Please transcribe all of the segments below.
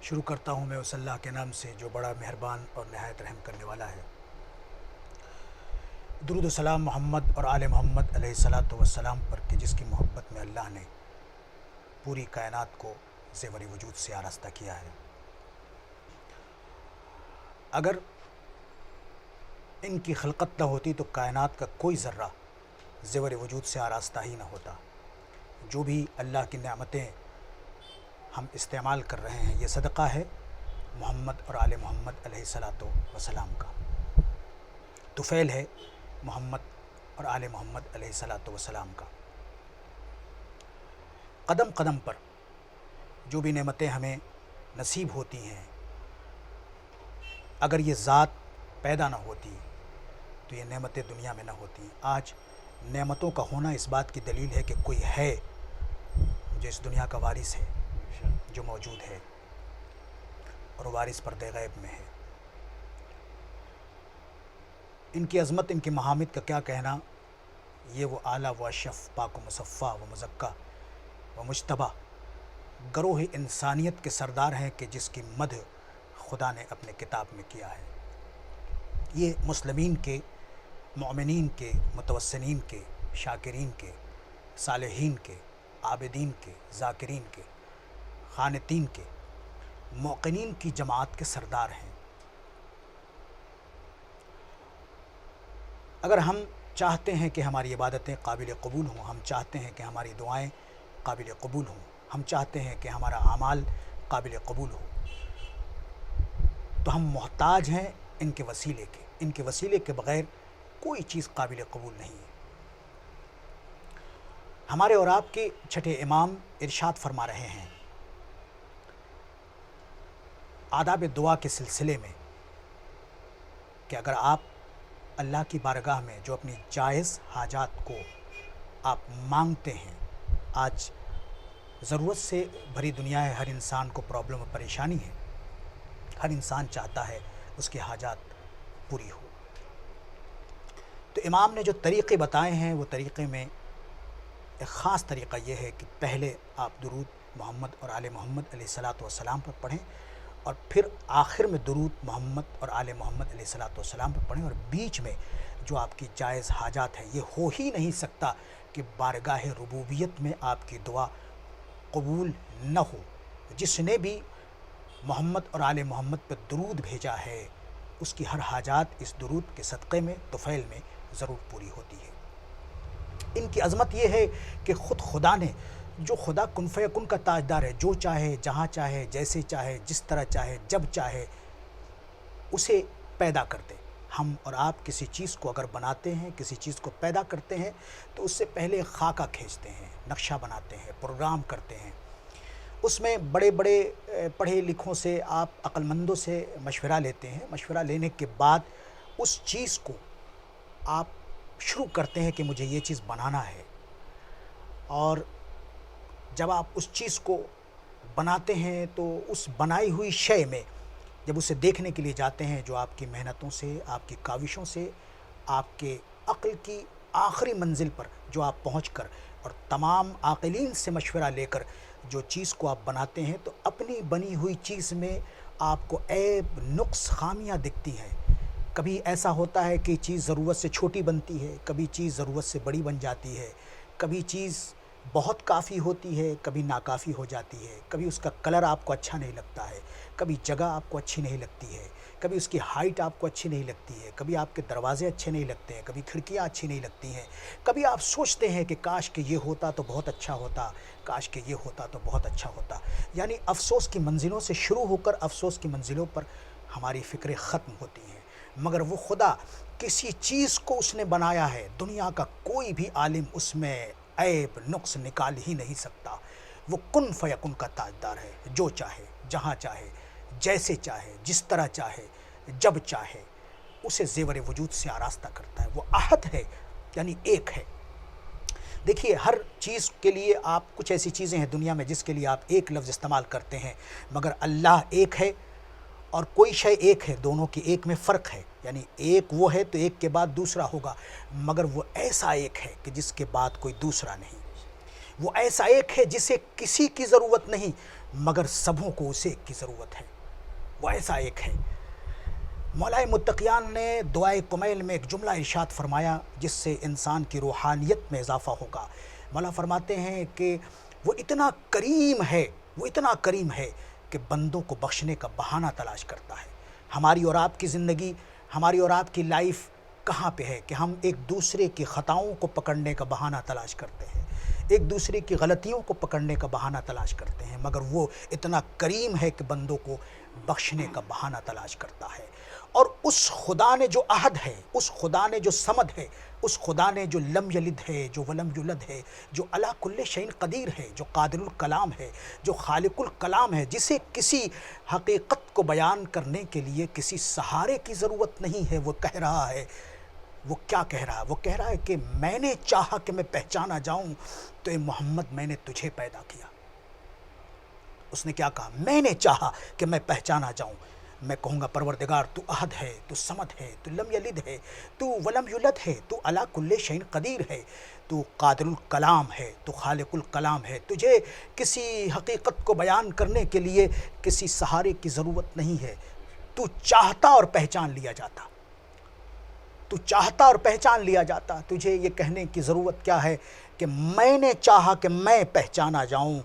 شروع کرتا ہوں میں اس اللہ کے نام سے جو بڑا مہربان اور نہایت رحم کرنے والا ہے۔ درود و سلام محمد اور آل محمد علیہ الصلاۃ والسلام پر کہ جس کی محبت میں اللہ نے پوری کائنات کو زیور وجود سے آراستہ کیا ہے۔ اگر ان کی خلقت نہ ہوتی تو کائنات کا کوئی ذرہ زیور وجود سے آراستہ ہی نہ ہوتا۔ جو بھی اللہ کی نعمتیں ہم استعمال کر رہے ہیں یہ صدقہ ہے محمد اور آل محمد علیہ الصلاۃ والسلام کا، طفیل ہے محمد اور آل محمد علیہ الصلاۃ والسلام کا۔ قدم قدم پر جو بھی نعمتیں ہمیں نصیب ہوتی ہیں، اگر یہ ذات پیدا نہ ہوتی تو یہ نعمتیں دنیا میں نہ ہوتی۔ آج نعمتوں کا ہونا اس بات کی دلیل ہے کہ کوئی ہے جو اس دنیا کا وارث ہے، جو موجود ہے اور وارث پردہ غیب میں ہے۔ ان کی عظمت، ان کی محامد کا کیا کہنا۔ یہ وہ اعلیٰ و اشرف، پاک و مصفیٰ و مزکہ و مجتبیٰ گروہ انسانیت کے سردار ہیں کہ جس کی مدح خدا نے اپنے کتاب میں کیا ہے۔ یہ مسلمین کے، مؤمنین کے، متوسلین کے، شاکرین کے، صالحین کے، عابدین کے، ذاکرین کے، خانتین کے، موقنین کی جماعت کے سردار ہیں۔ اگر ہم چاہتے ہیں کہ ہماری عبادتیں قابل قبول ہوں، ہم چاہتے ہیں کہ ہماری دعائیں قابل قبول ہوں، ہم چاہتے ہیں کہ ہمارا اعمال قابل قبول ہو، تو ہم محتاج ہیں ان کے وسیلے کے۔ ان کے وسیلے کے بغیر کوئی چیز قابل قبول نہیں ہے۔ ہمارے اور آپ کے چھٹے امام ارشاد فرما رہے ہیں آداب دعا کے سلسلے میں کہ اگر آپ اللہ کی بارگاہ میں جو اپنی جائز حاجات کو آپ مانگتے ہیں، آج ضرورت سے بھری دنیا ہے، ہر انسان کو پرابلم اور پریشانی ہے، ہر انسان چاہتا ہے اس کی حاجات پوری ہو۔ تو امام نے جو طریقے بتائے ہیں وہ طریقے میں ایک خاص طریقہ یہ ہے کہ پہلے آپ درود محمد اور آل محمد علیہ الصلاۃ والسلام پر پڑھیں، اور پھر آخر میں درود محمد اور آل محمد علیہ الصلاۃ والسلام پر پڑھیں، اور بیچ میں جو آپ کی جائز حاجات ہیں۔ یہ ہو ہی نہیں سکتا کہ بارگاہ ربوبیت میں آپ کی دعا قبول نہ ہو۔ جس نے بھی محمد اور آل محمد پر درود بھیجا ہے اس کی ہر حاجات اس درود کے صدقے میں، طفیل میں ضرور پوری ہوتی ہے۔ ان کی عظمت یہ ہے کہ خود خدا نے، جو خدا کن فیکن کا تاجدار ہے، جو چاہے، جہاں چاہے، جیسے چاہے، جس طرح چاہے، جب چاہے اسے پیدا کرتے۔ ہم اور آپ کسی چیز کو اگر بناتے ہیں، کسی چیز کو پیدا کرتے ہیں تو اس سے پہلے خاکہ کھینچتے ہیں، نقشہ بناتے ہیں، پروگرام کرتے ہیں۔ اس میں بڑے بڑے پڑھے لکھوں سے، آپ عقل مندوں سے مشورہ لیتے ہیں۔ مشورہ لینے کے بعد اس چیز کو آپ شروع کرتے ہیں کہ مجھے یہ چیز بنانا ہے، اور جب آپ اس چیز کو بناتے ہیں تو اس بنائی ہوئی شے میں جب اسے دیکھنے کے لیے جاتے ہیں، جو آپ کی محنتوں سے، آپ کی کاوشوں سے، آپ کے عقل کی آخری منزل پر جو آپ پہنچ کر اور تمام عاقلین سے مشورہ لے کر جو چیز کو آپ بناتے ہیں، تو اپنی بنی ہوئی چیز میں آپ کو عیب، نقص، خامیاں دکھتی ہیں۔ کبھی ایسا ہوتا ہے کہ چیز ضرورت سے چھوٹی بنتی ہے، کبھی چیز ضرورت سے بڑی بن جاتی ہے، کبھی چیز بہت کافی ہوتی ہے، کبھی ناکافی ہو جاتی ہے، کبھی اس کا کلر آپ کو اچھا نہیں لگتا ہے، کبھی جگہ آپ کو اچھی نہیں لگتی ہے، کبھی اس کی ہائٹ آپ کو اچھی نہیں لگتی ہے، کبھی آپ کے دروازے اچھے نہیں لگتے ہیں، کبھی کھڑکیاں اچھی نہیں لگتی ہیں، کبھی آپ سوچتے ہیں کہ کاش کہ یہ ہوتا تو بہت اچھا ہوتا، کاش کہ یہ ہوتا تو بہت اچھا ہوتا۔ یعنی افسوس کی منزلوں سے شروع ہو کر افسوس کی منزلوں پر ہماری فکریں ختم ہوتی ہیں۔ مگر وہ خدا، کسی چیز کو اس نے بنایا ہے، دنیا کا کوئی بھی عالم اس میں عیب، نقص نکال ہی نہیں سکتا۔ وہ کن فیکن کا تاجدار ہے، جو چاہے، جہاں چاہے، جیسے چاہے، جس طرح چاہے، جب چاہے اسے زیور وجود سے آراستہ کرتا ہے۔ وہ احد ہے، یعنی ایک ہے۔ دیکھیے، ہر چیز کے لیے آپ، کچھ ایسی چیزیں ہیں دنیا میں جس کے لیے آپ ایک لفظ استعمال کرتے ہیں، مگر اللہ ایک ہے اور کوئی شے ایک ہے، دونوں کی ایک میں فرق ہے۔ یعنی ایک وہ ہے تو ایک کے بعد دوسرا ہوگا، مگر وہ ایسا ایک ہے کہ جس کے بعد کوئی دوسرا نہیں۔ وہ ایسا ایک ہے جسے کسی کی ضرورت نہیں مگر سبوں کو اسے ایک کی ضرورت ہے، وہ ایسا ایک ہے۔ مولائے متقیان نے دعائے کمیل میں ایک جملہ ارشاد فرمایا جس سے انسان کی روحانیت میں اضافہ ہوگا۔ مولا فرماتے ہیں کہ وہ اتنا کریم ہے، وہ اتنا کریم ہے کہ بندوں کو بخشنے کا بہانہ تلاش کرتا ہے۔ ہماری اور آپ کی زندگی، ہماری اور آپ کی لائف کہاں پہ ہے کہ ہم ایک دوسرے کی خطاؤں کو پکڑنے کا بہانہ تلاش کرتے ہیں، ایک دوسرے کی غلطیوں کو پکڑنے کا بہانہ تلاش کرتے ہیں، مگر وہ اتنا کریم ہے کہ بندوں کو بخشنے کا بہانہ تلاش کرتا ہے۔ اور اس خدا نے جو عہد ہے، اس خدا نے جو صمد ہے، اس خدا نے جو لم یلد ہے، جو ولم یولد ہے، جو علی کل شیء قدیر ہے، جو قادر الکلام ہے، جو خالق الکلام ہے، جسے کسی حقیقت کو بیان کرنے کے لیے کسی سہارے کی ضرورت نہیں ہے، وہ کہہ رہا ہے، وہ کیا کہہ رہا ہے؟ وہ کہہ رہا ہے کہ میں نے چاہا کہ میں پہچانا جاؤں تو اے محمد میں نے تجھے پیدا کیا۔ اس نے کیا کہا؟ میں نے چاہا کہ میں پہچانا جاؤں۔ میں کہوں گا پروردگار تو احد ہے، تو صمد ہے، تو لم یلد ہے، تو ولم یولد ہے، تو علی کل شیء قدیر ہے، تو قادر الکلام ہے، تو خالق الکلام ہے۔ تجھے کسی حقیقت کو بیان کرنے کے لیے کسی سہارے کی ضرورت نہیں ہے۔ تو چاہتا اور پہچان لیا جاتا، تو چاہتا اور پہچان لیا جاتا۔ تجھے یہ کہنے کی ضرورت کیا ہے کہ میں نے چاہا کہ میں پہچانا جاؤں،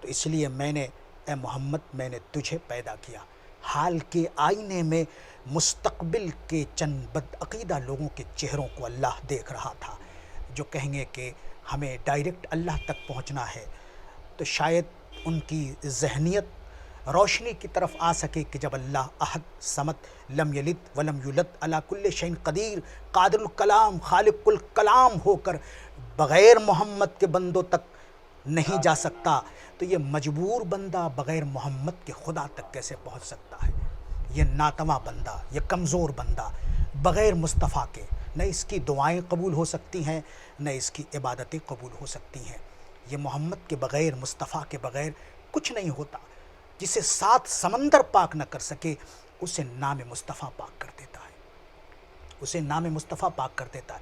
تو اس لیے میں نے اے محمد میں نے تجھے پیدا کیا۔ حال کے آئینے میں مستقبل کے چند بدعقیدہ لوگوں کے چہروں کو اللہ دیکھ رہا تھا، جو کہیں گے کہ ہمیں ڈائریکٹ اللہ تک پہنچنا ہے، تو شاید ان کی ذہنیت روشنی کی طرف آ سکے کہ جب اللہ احد، صمد، لم یلد ولم یولد، علی کل شیء قدیر، قادر الکلام، خالق الکلام ہو کر بغیر محمد کے بندوں تک نہیں جا سکتا، تو یہ مجبور بندہ بغیر محمد کے خدا تک کیسے پہنچ سکتا ہے؟ یہ ناتواں بندہ، یہ کمزور بندہ بغیر مصطفیٰ کے نہ اس کی دعائیں قبول ہو سکتی ہیں، نہ اس کی عبادتیں قبول ہو سکتی ہیں۔ یہ محمد کے بغیر، مصطفیٰ کے بغیر کچھ نہیں ہوتا۔ جسے 7 سمندر پاک نہ کر سکے اسے نام مصطفیٰ پاک کر دیتا ہے، اسے نام مصطفیٰ پاک کر دیتا ہے۔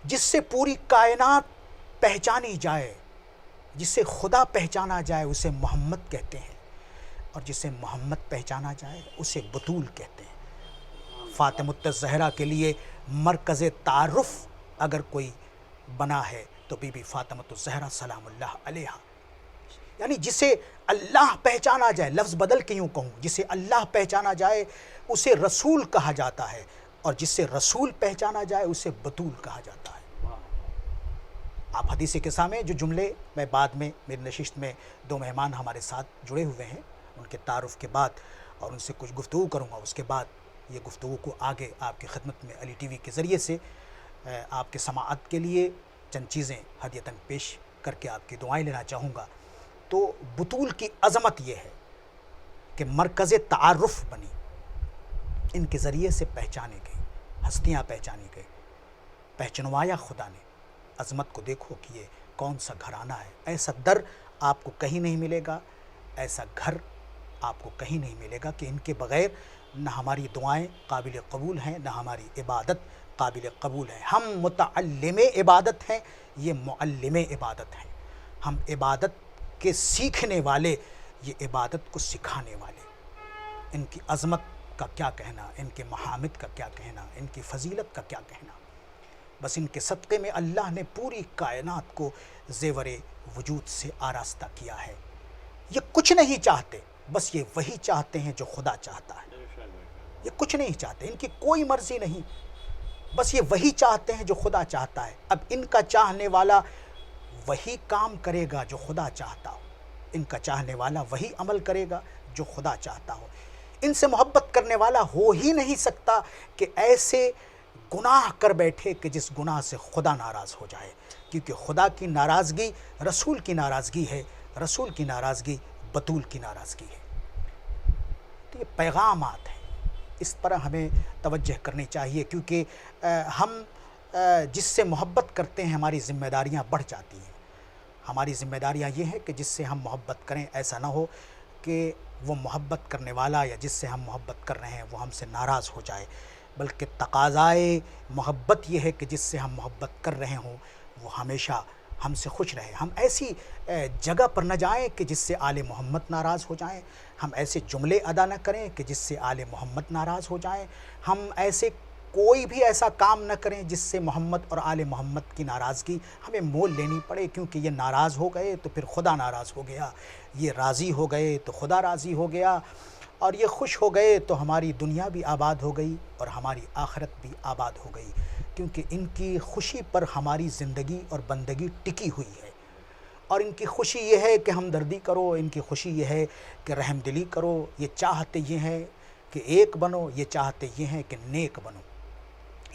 جس سے پوری کائنات پہچانی جائے، جسے خدا پہچانا جائے اسے محمد کہتے ہیں، اور جسے محمد پہچانا جائے اسے بطول کہتے ہیں۔ فاطمۃ الزہرا کے لیے مرکز تعارف اگر کوئی بنا ہے تو بی بی فاطمۃ الزہرا سلام اللہ علیہا، یعنی جسے اللہ پہچانا جائے، لفظ بدل کے یوں کہوں، جسے اللہ پہچانا جائے اسے رسول کہا جاتا ہے، اور جسے رسول پہچانا جائے اسے بطول کہا جاتا ہے۔ آپ حدیث کے سامنے جو جملے میں بعد میں میری نشست میں 2 مہمان ہمارے ساتھ جڑے ہوئے ہیں، ان کے تعارف کے بعد اور ان سے کچھ گفتگو کروں گا، اس کے بعد یہ گفتگو کو آگے آپ کی خدمت میں علی ٹی وی کے ذریعے سے آپ کے سماعت کے لیے چند چیزیں ہدیتاً پیش کر کے آپ کی دعائیں لینا چاہوں گا۔ تو بطول کی عظمت یہ ہے کہ مرکز تعارف بنی، ان کے ذریعے سے پہچانے گئی، ہستیاں پہچانی گئی، پہچنوایا خدا نے۔ عظمت کو دیکھو کہ یہ کون سا گھرانہ ہے۔ ایسا در آپ کو کہیں نہیں ملے گا، ایسا گھر آپ کو کہیں نہیں ملے گا کہ ان کے بغیر نہ ہماری دعائیں قابل قبول ہیں، نہ ہماری عبادت قابل قبول ہے۔ ہم متعلم عبادت ہیں، یہ معلم عبادت ہیں۔ ہم عبادت کے سیکھنے والے، یہ عبادت کو سکھانے والے۔ ان کی عظمت کا کیا کہنا، ان کے محامد کا کیا کہنا، ان کی فضیلت کا کیا کہنا۔ بس ان کے صدقے میں اللہ نے پوری کائنات کو زیور وجود سے آراستہ کیا ہے۔ یہ کچھ نہیں چاہتے، بس یہ وہی چاہتے ہیں جو خدا چاہتا ہے۔ یہ کچھ نہیں چاہتے، ان کی کوئی مرضی نہیں، بس یہ وہی چاہتے ہیں جو خدا چاہتا ہے۔ اب ان کا چاہنے والا وہی کام کرے گا جو خدا چاہتا ہو، ان کا چاہنے والا وہی عمل کرے گا جو خدا چاہتا ہو۔ ان سے محبت کرنے والا ہو ہی نہیں سکتا کہ ایسے گناہ کر بیٹھے کہ جس گناہ سے خدا ناراض ہو جائے، کیونکہ خدا کی ناراضگی رسول کی ناراضگی ہے، رسول کی ناراضگی بطول کی ناراضگی ہے۔ تو یہ پیغامات ہیں، اس پر ہمیں توجہ کرنی چاہیے، کیونکہ ہم جس سے محبت کرتے ہیں ہماری ذمہ داریاں بڑھ جاتی ہیں۔ ہماری ذمہ داریاں یہ ہے کہ جس سے ہم محبت کریں ایسا نہ ہو کہ وہ محبت کرنے والا یا جس سے ہم محبت کر رہے ہیں وہ ہم سے ناراض ہو جائے، بلکہ تقاضائے محبت یہ ہے کہ جس سے ہم محبت کر رہے ہوں وہ ہمیشہ ہم سے خوش رہے، ہم ایسی جگہ پر نہ جائیں کہ جس سے آل محمد ناراض ہو جائیں، ہم ایسے جملے ادا نہ کریں کہ جس سے آل محمد ناراض ہو جائیں، ہم ایسے کوئی بھی ایسا کام نہ کریں جس سے محمد اور آل محمد کی ناراضگی ہمیں مول لینی پڑے، کیونکہ یہ ناراض ہو گئے تو پھر خدا ناراض ہو گیا، یہ راضی ہو گئے تو خدا راضی ہو گیا، اور یہ خوش ہو گئے تو ہماری دنیا بھی آباد ہو گئی اور ہماری آخرت بھی آباد ہو گئی، کیونکہ ان کی خوشی پر ہماری زندگی اور بندگی ٹکی ہوئی ہے۔ اور ان کی خوشی یہ ہے کہ ہمدردی کرو، ان کی خوشی یہ ہے کہ رحم دلی کرو، یہ چاہتے یہ ہیں کہ ایک بنو، یہ چاہتے یہ ہیں کہ نیک بنو،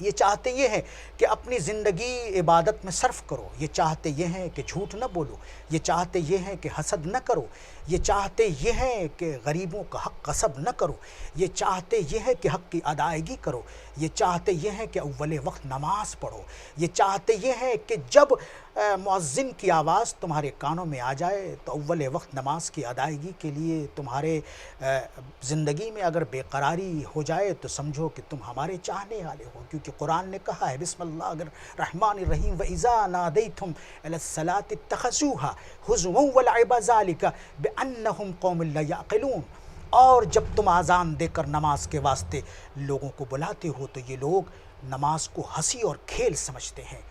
یہ چاہتے یہ ہیں کہ اپنی زندگی عبادت میں صرف کرو، یہ چاہتے یہ ہیں کہ جھوٹ نہ بولو، یہ چاہتے یہ ہیں کہ حسد نہ کرو، یہ چاہتے یہ ہیں کہ غریبوں کا حق غصب نہ کرو، یہ چاہتے یہ ہے کہ حق کی ادائیگی کرو، یہ چاہتے یہ ہیں کہ اول وقت نماز پڑھو، یہ چاہتے یہ ہیں کہ جب مؤذن کی آواز تمہارے کانوں میں آ جائے تو اول وقت نماز کی ادائیگی کے لیے تمہارے زندگی میں اگر بے قراری ہو جائے تو سمجھو کہ تم ہمارے چاہنے والے ہو، کیونکہ قرآن نے کہا ہے بسم اللہ الرحمن الرحیم وَإِذَا نَادَيْتُمْ إِلَى الصَّلَاةِ اتَّخَذُوهَا هُزُوًا وَلَعِبًا ذَلِكَ بِأَنَّهُمْ قَوْمٌ لَا يَعْقِلُونَ، اور جب تم اذان دے کر نماز کے واسطے لوگوں کو بلاتے ہو تو یہ لوگ نماز کو ہنسی اور کھیل سمجھتے ہیں۔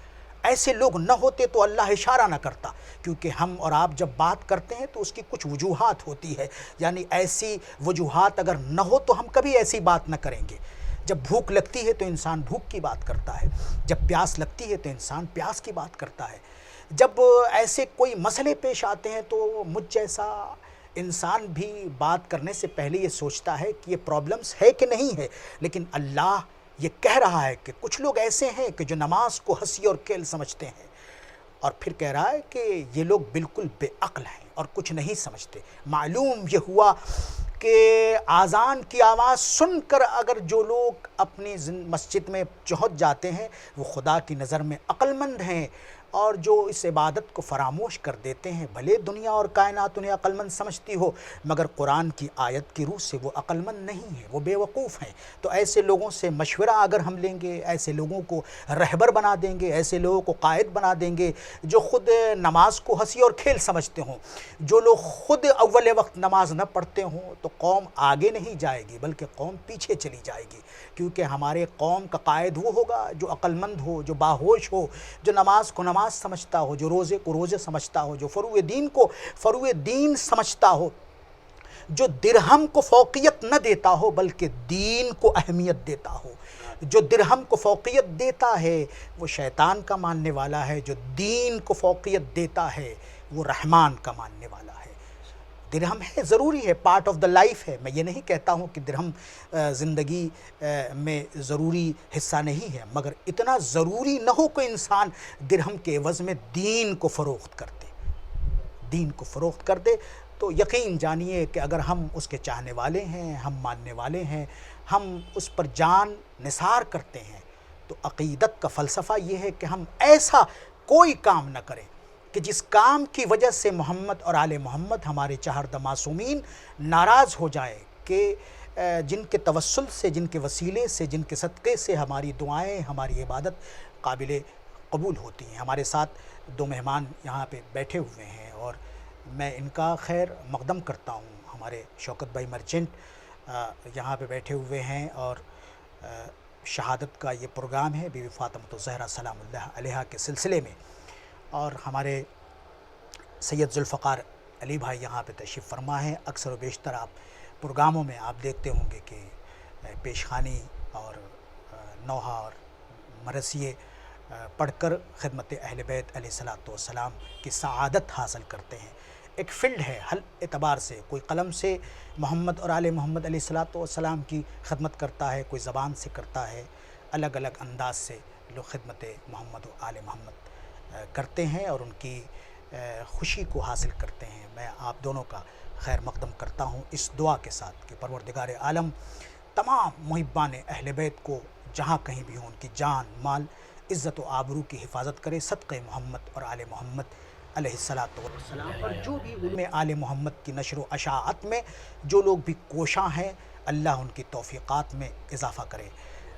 ایسے لوگ نہ ہوتے تو اللہ اشارہ نہ کرتا، کیونکہ ہم اور آپ جب بات کرتے ہیں تو اس کی کچھ وجوہات ہوتی ہے، یعنی ایسی وجوہات اگر نہ ہو تو ہم کبھی ایسی بات نہ کریں گے۔ جب بھوک لگتی ہے تو انسان بھوک کی بات کرتا ہے، جب پیاس لگتی ہے تو انسان پیاس کی بات کرتا ہے، جب ایسے کوئی مسئلے پیش آتے ہیں تو مجھ جیسا انسان بھی بات کرنے سے پہلے یہ سوچتا ہے کہ یہ پرابلمز ہے کہ نہیں ہے، لیکن اللہ یہ کہہ رہا ہے کہ کچھ لوگ ایسے ہیں کہ جو نماز کو ہنسی اور کھیل سمجھتے ہیں، اور پھر کہہ رہا ہے کہ یہ لوگ بالکل بے عقل ہیں اور کچھ نہیں سمجھتے۔ معلوم یہ ہوا کہ اذان کی آواز سن کر اگر جو لوگ اپنی مسجد میں پہنچ جاتے ہیں وہ خدا کی نظر میں عقل مند ہیں، اور جو اس عبادت کو فراموش کر دیتے ہیں بھلے دنیا اور کائنات انہیں عقل مند سمجھتی ہو، مگر قرآن کی آیت کی روح سے وہ عقل مند نہیں ہیں، وہ بے وقوف ہیں۔ تو ایسے لوگوں سے مشورہ اگر ہم لیں گے، ایسے لوگوں کو رہبر بنا دیں گے، ایسے لوگوں کو قائد بنا دیں گے جو خود نماز کو ہنسی اور کھیل سمجھتے ہوں، جو لوگ خود اول وقت نماز نہ پڑھتے ہوں، تو قوم آگے نہیں جائے گی بلکہ قوم پیچھے چلی جائے گی، کیونکہ ہمارے قوم کا قائد وہ ہوگا جو عقل مند ہو، جو باہوش ہو، جو نماز کو نماز سمجھتا ہو، جو روزے کو روزے سمجھتا ہو، جو فروع دین کو فروع دین سمجھتا ہو، جو درہم کو فوقیت نہ دیتا ہو بلکہ دین کو اہمیت دیتا ہو۔ جو درہم کو فوقیت دیتا ہے وہ شیطان کا ماننے والا ہے، جو دین کو فوقیت دیتا ہے وہ رحمان کا ماننے والا ہے۔ درہم ہے، ضروری ہے، پارٹ آف دا لائف ہے، میں یہ نہیں کہتا ہوں کہ درہم زندگی میں ضروری حصہ نہیں ہے، مگر اتنا ضروری نہ ہو کہ انسان درہم کے عوض میں دین کو فروخت کر دے، دین کو فروخت کر دے۔ تو یقین جانیے کہ اگر ہم اس کے چاہنے والے ہیں، ہم ماننے والے ہیں، ہم اس پر جان نثار کرتے ہیں، تو عقیدت کا فلسفہ یہ ہے کہ ہم ایسا کوئی کام نہ کریں کہ جس کام کی وجہ سے محمد اور آل محمد ہمارے چہردہ معصومین ناراض ہو جائے، کہ جن کے توسل سے، جن کے وسیلے سے، جن کے صدقے سے ہماری دعائیں، ہماری عبادت قابل قبول ہوتی ہیں۔ ہمارے ساتھ دو مہمان یہاں پہ بیٹھے ہوئے ہیں اور میں ان کا خیر مقدم کرتا ہوں۔ ہمارے شوکت بھائی مرچنٹ یہاں پہ بیٹھے ہوئے ہیں اور شہادت کا یہ پروگرام ہے بی بی فاطمہ الزہرا سلام اللہ علیہا کے سلسلے میں، اور ہمارے سید ذوالفقار علی بھائی یہاں پہ تشریف فرما ہیں۔ اکثر و بیشتر آپ پروگراموں میں آپ دیکھتے ہوں گے کہ پیشخانی اور نوحہ اور مرثیے پڑھ کر خدمت اہل بیت علیہ الصلوۃ والسلام کی سعادت حاصل کرتے ہیں۔ ایک فیلڈ ہے ہر اعتبار سے، کوئی قلم سے محمد اور آل محمد علیہ الصلوۃ والسلام کی خدمت کرتا ہے، کوئی زبان سے کرتا ہے، الگ الگ انداز سے لوگ خدمت محمد و آل محمد کرتے ہیں اور ان کی خوشی کو حاصل کرتے ہیں۔ میں آپ دونوں کا خیر مقدم کرتا ہوں اس دعا کے ساتھ کہ پروردگار عالم تمام محبان اہل بیت کو جہاں کہیں بھی ہوں ان کی جان، مال، عزت و آبرو کی حفاظت کرے، صدقہ محمد اور آل محمد علیہ الصلوۃ والسلام۔ اور جو بھی ان میں آل محمد کی نشر و اشاعت میں جو لوگ بھی کوشاں ہیں، اللہ ان کی توفیقات میں اضافہ کرے۔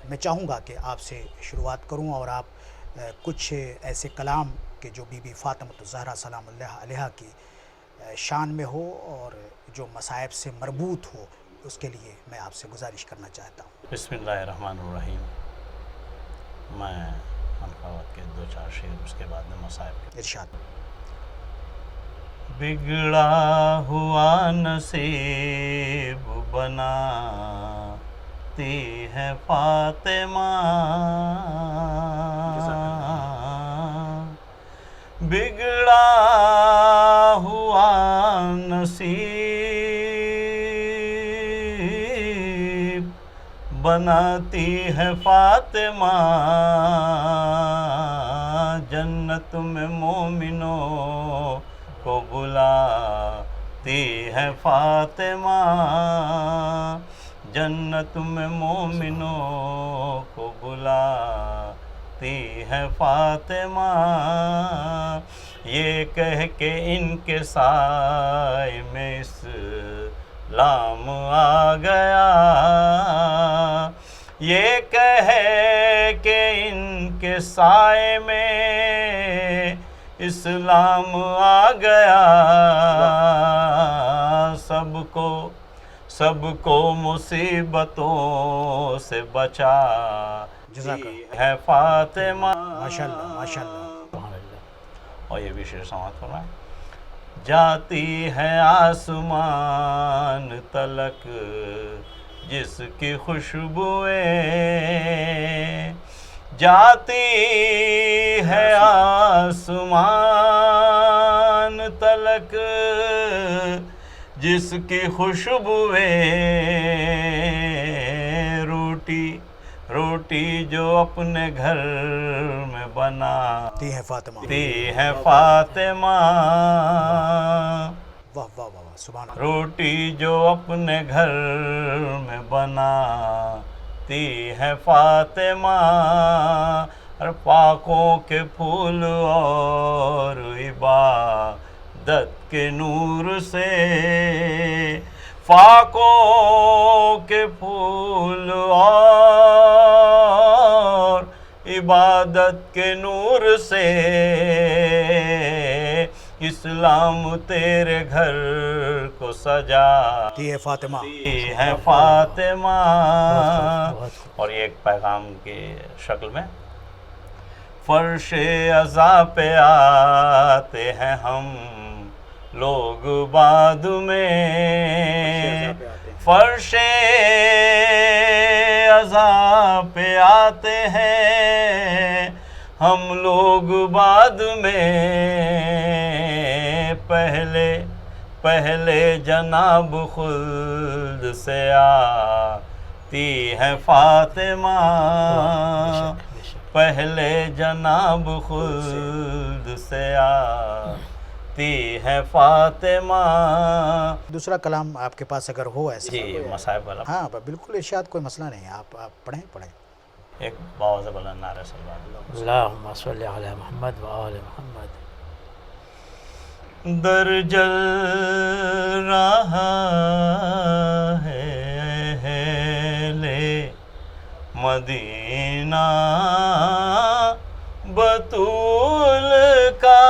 میں چاہوں گا کہ آپ سے شروعات کروں اور آپ کچھ ایسے کلام کہ جو بی بی فاطمہ الزہرا سلام اللہ علیہا کی شان میں ہو اور جو مصائب سے مربوط ہو، اس کے لیے میں آپ سے گزارش کرنا چاہتا ہوں۔ بسم اللہ الرحمن الرحیم۔ میں منفعت کے 2-4 شعر، اس کے بعد میں مصائب کے۔ ارشاد۔ بگڑا ہوا نصیب بناتی ہے فاطمہ، بگڑا ہوا نصیب بناتی ہے فاطمہ، جنت میں مومنوں کو بلاتی ہے فاطمہ، جنت میں مومنوں کو بلاتی ہے فاطمہ، یہ کہہ کے ان کے سائے میں اسلام آ گیا، یہ کہہ کہ ان کے سائے میں اسلام آ گیا، سب کو مصیبتوں سے بچاتی ہے فاطمہ۔ ماشاءاللہ ماشاءاللہ۔ اور یہ بھی شعر سماعت فرمائیں۔ جاتی ہے آسمان تلک جس کی خوشبوئیں، جاتی ہے آسمان تلک جس کی خوشبوئیں، روٹی جو اپنے گھر میں بناتی ہے فاطمہ، ہے فاطمہ، واہ واہ واہ، سبحان اللہ۔ روٹی جو اپنے گھر میں بناتی ہے فاطمہ، اور پاکوں کے پھول اور عبادت کے نور سے، پاکوں کے پھول اور عبادت کے نور سے، اسلام تیرے گھر کو سجاتی ہے فاطمہ، ہے فاطمہ۔ اور یہ ایک پیغام کی شکل میں، فرش عزا پہ آتے ہیں ہم لوگ بعد میں، فرش عزا پہ آتے ہیں ہم لوگ بعد میں، پہلے جناب خلد سے آتی ہے فاطمہ، پہلے جناب خلد سے آتی ہے فاطمہ۔ دوسرا کلام آپ کے پاس اگر ہو ایسا؟ جی، مصائب والا۔ ہاں بالکل، ارشاد، کوئی مسئلہ نہیں ہے، آپ پڑھیں۔ ایک باوزہ بلند نعرہ صلوات اللہم صلی علی محمد و آل محمد۔ در جل رہا ہے اہل مدینہ بطول کا،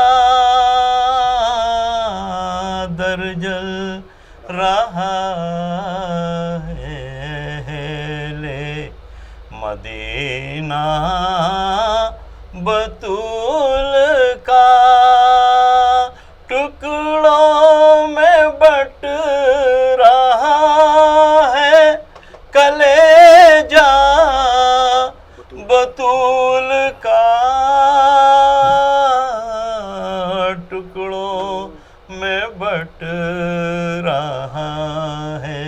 در جل رہا ہے اہل مدینہ بطول کا، ٹکڑوں میں بٹ رہا ہے کلیجہ بطول کا، ٹکڑوں میں بٹ رہا ہے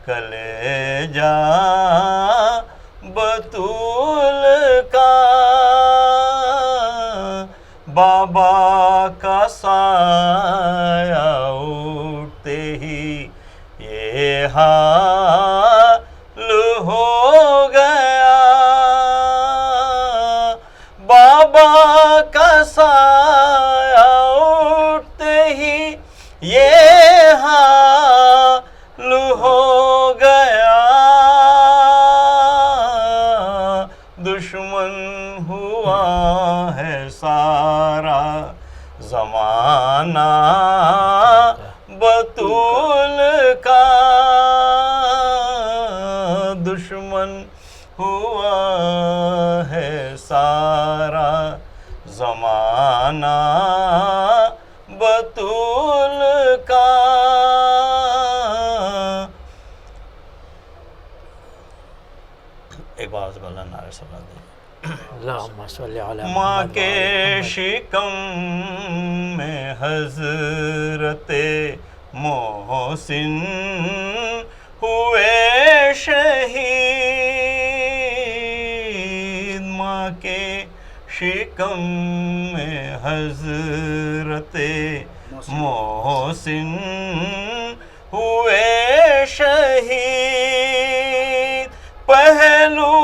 کلیجہ بطول کا، بابا کا سایہ اٹھتے ہی یہ حال ہو گیا، بابا کا سایہ اٹھتے ہی یہ حال ہو گیا، دشمن دشمن ہوا ہے سارا زمانہ بطول کا، دشمن ہوا ہے سارا زمانہ بطول کا، ایک بار سے اللہ نعرہ سبحان اللہ۔ اللہم صلی علی ماں محمد کے شکم میں حضرت محسن ہوئے شہید، ماں کے شکم میں حضرت محسن ہوئے شہید، پہلو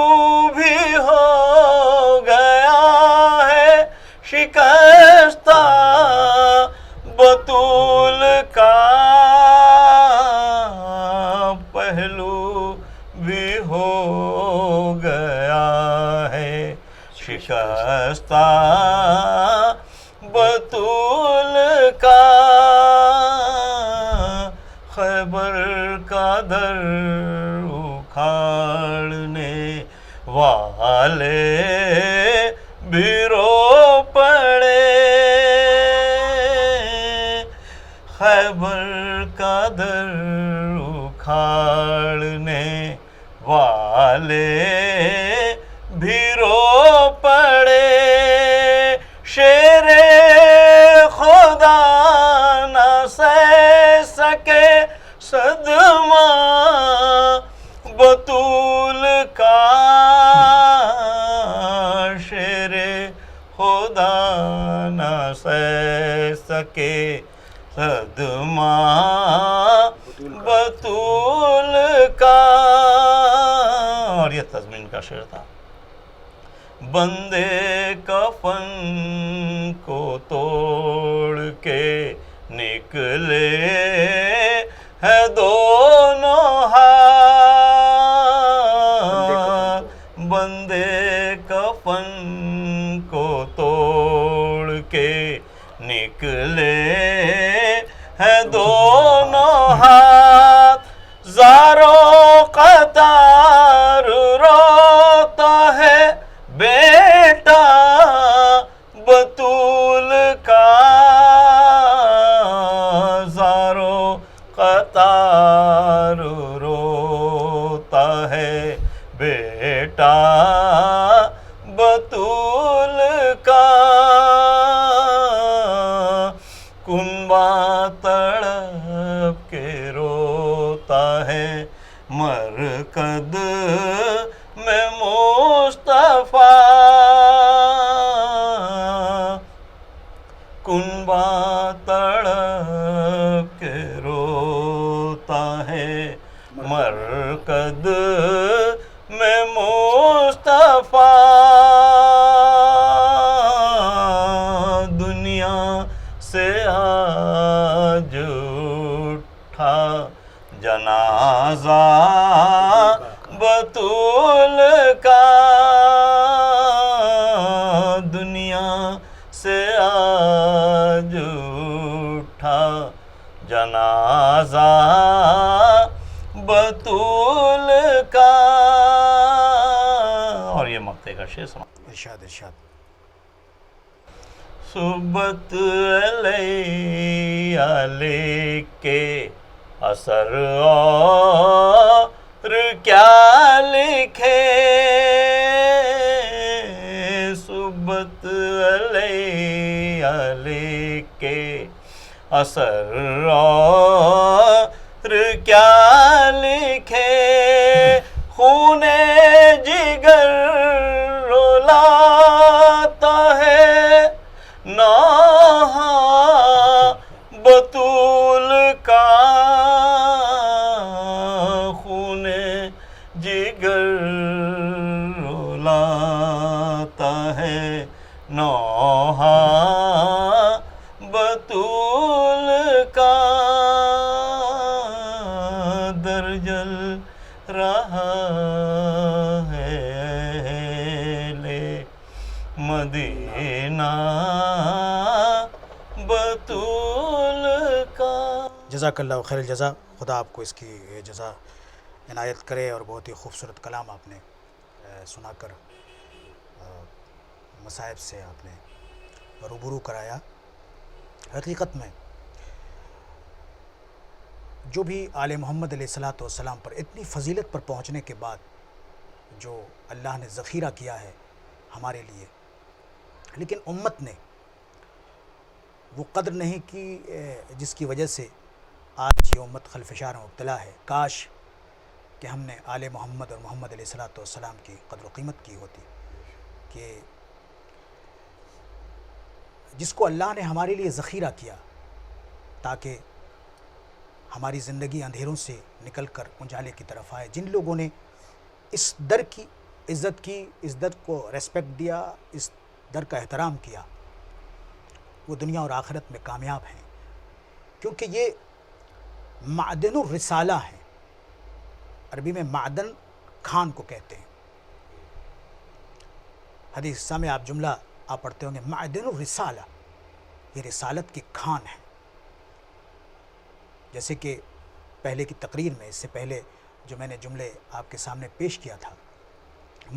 بھی ہو گیا ہے شکستہ بطول کا، پہلو بھی ہو گیا ہے شکستہ بطول کا، خیبر کا در اکھاڑنے والے بھی رو پڑے، خیبر کا در اکھاڑنے والے بھی رو پڑے، شیر خدا نہ سہ سکے صدمہ بطول کا، شیر خدا نہ سہ سکے صدمہ بطول کا، اور یہ تضمین کا شعر تھا۔ بندے کفن کو توڑ کے نکلے ہے دونوں ہاتھ، بندے کفن کو توڑ کے نکلے ہے دونوں ہاتھ، زارو قطار روتا ہے بیٹا بطول کا، زارو قطار روتا ہے بیٹا بطول کا، کنبہ تڑپ کے روتا ہے مرکد میں مصطفیٰ، کنبہ تڑپ کے روتا ہے مرکد میں مصطفیٰ، دنیا سے آج اٹھا جنازہ بطول کا، دنیا سے آج اٹھا جنازہ بطول کا، اور یہ مقطع کا شعر سنا۔ ارشاد ارشاد۔ صبت علیہ کے اثر اور کیا لکھے، صبت علیہ کے اثر اور کیا لکھے، خون جگر رلاتا ہے نوحہ بطول کا، خون جگر رلاتا ہے نوحہ بطول کا، درجل رہا ہے اہل مدینہ بطول کا. جزاک اللہ خیر الجزا. خدا آپ کو اس کی جزا عنایت کرے. اور بہت ہی خوبصورت کلام آپ نے سنا کر مصائب سے آپ نے روبرو کرایا. حقیقت میں جو بھی آل محمد علیہ الصلاۃ والسلام پر اتنی فضیلت پر پہنچنے کے بعد جو اللہ نے ذخیرہ کیا ہے ہمارے لیے، لیکن امت نے وہ قدر نہیں کی جس کی وجہ سے آج یہ امت خلفشار میں مبتلا ہے. کاش کہ ہم نے آل محمد اور محمد علیہ الصلاۃ والسلام کی قدر و قیمت کی ہوتی، کہ جس کو اللہ نے ہمارے لیے ذخیرہ کیا تاکہ ہماری زندگی اندھیروں سے نکل کر اجالے کی طرف آئے. جن لوگوں نے اس در کی عزت کی، اس در کو ریسپیکٹ دیا، اس در کا احترام کیا، وہ دنیا اور آخرت میں کامیاب ہیں، کیونکہ یہ معدن الرسالہ ہے. عربی میں معدن کھان کو کہتے ہیں. حدیث سامع آپ جملہ آپ پڑھتے ہوں گے، معدن الرسالہ، یہ رسالت کی کھان ہے. جیسے کہ پہلے کی تقریر میں، اس سے پہلے جو میں نے جملے آپ کے سامنے پیش کیا تھا،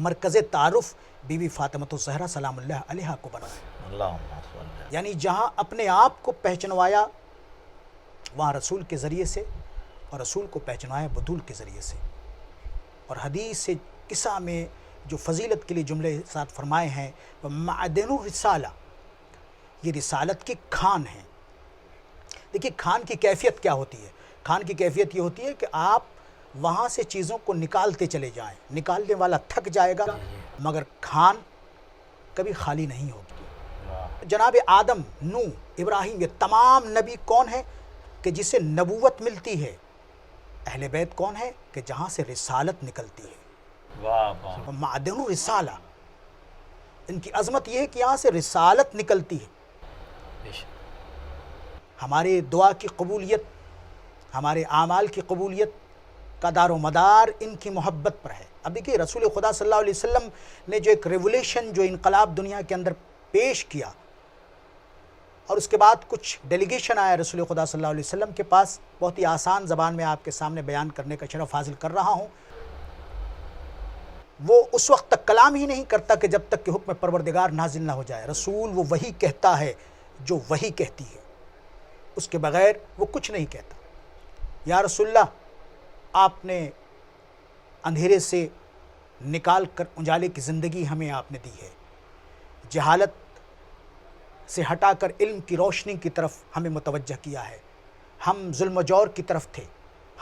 مرکز تعارف بی بی فاطمۃ الزہرا سلام اللہ علیہا کو بنایا. اللہم صل علی. یعنی جہاں اپنے آپ کو پہچنوایا وہاں رسول کے ذریعے سے، اور رسول کو پہچنوایا بطول کے ذریعے سے. اور حدیث سے قصہ میں جو فضیلت کے لیے جملے ساتھ فرمائے ہیں وہ معدن الرسالہ، یہ رسالت کی کھان ہے. دیکھیے کھان کی کیفیت کیا ہوتی ہے؟ کھان کی کیفیت یہ ہوتی ہے کہ آپ وہاں سے چیزوں کو نکالتے چلے جائیں. نکالنے والا تھک جائے گا مگر کھان کبھی خالی نہیں ہوگی. جناب آدم، نوح، ابراہیم، یہ تمام نبی کون ہیں کہ جسے نبوت ملتی ہے؟ اہل بیت کون ہے کہ جہاں سے رسالت نکلتی ہے. واہ واہ. معدن الرسالہ، ان کی عظمت یہ ہے کہ یہاں سے رسالت نکلتی ہے. ہمارے دعا کی قبولیت، ہمارے اعمال کی قبولیت کا دار و مدار ان کی محبت پر ہے. اب دیکھیے رسول خدا صلی اللہ علیہ وسلم نے جو ایک ریولیوشن، جو انقلاب دنیا کے اندر پیش کیا، اور اس کے بعد کچھ ڈیلیگیشن آیا رسول خدا صلی اللہ علیہ وسلم کے پاس. بہت ہی آسان زبان میں آپ کے سامنے بیان کرنے کا شرف حاصل کر رہا ہوں. وہ اس وقت تک کلام ہی نہیں کرتا کہ جب تک کہ حکم پروردگار نازل نہ ہو جائے. رسول وہ وہی کہتا ہے جو وہی کہتی ہے، اس کے بغیر وہ کچھ نہیں کہتا. یا رسول اللہ، آپ نے اندھیرے سے نکال کر اجالے کی زندگی ہمیں آپ نے دی ہے. جہالت سے ہٹا کر علم کی روشنی کی طرف ہمیں متوجہ کیا ہے. ہم ظلم و جور کی طرف تھے،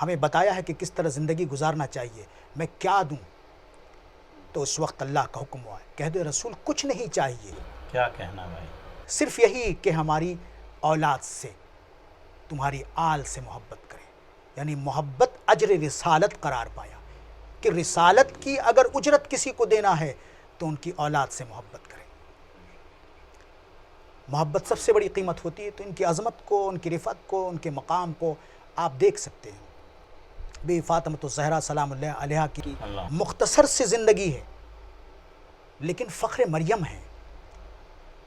ہمیں بتایا ہے کہ کس طرح زندگی گزارنا چاہیے. میں کیا دوں؟ تو اس وقت اللہ کا حکم ہوا ہے، کہہ دے رسول کچھ نہیں چاہیے. کیا کہنا بھائی؟ صرف یہی کہ ہماری اولاد سے، تمہاری آل سے محبت کریں. یعنی محبت اجر رسالت قرار پایا کہ رسالت کی اگر اجرت کسی کو دینا ہے تو ان کی اولاد سے محبت کریں. محبت سب سے بڑی قیمت ہوتی ہے. تو ان کی عظمت کو، ان کی رفعت کو، ان کے مقام کو آپ دیکھ سکتے ہیں. بی فاطمۃ الزہرا سلام اللہ علیہا کی مختصر سی زندگی ہے لیکن فخر مریم ہے.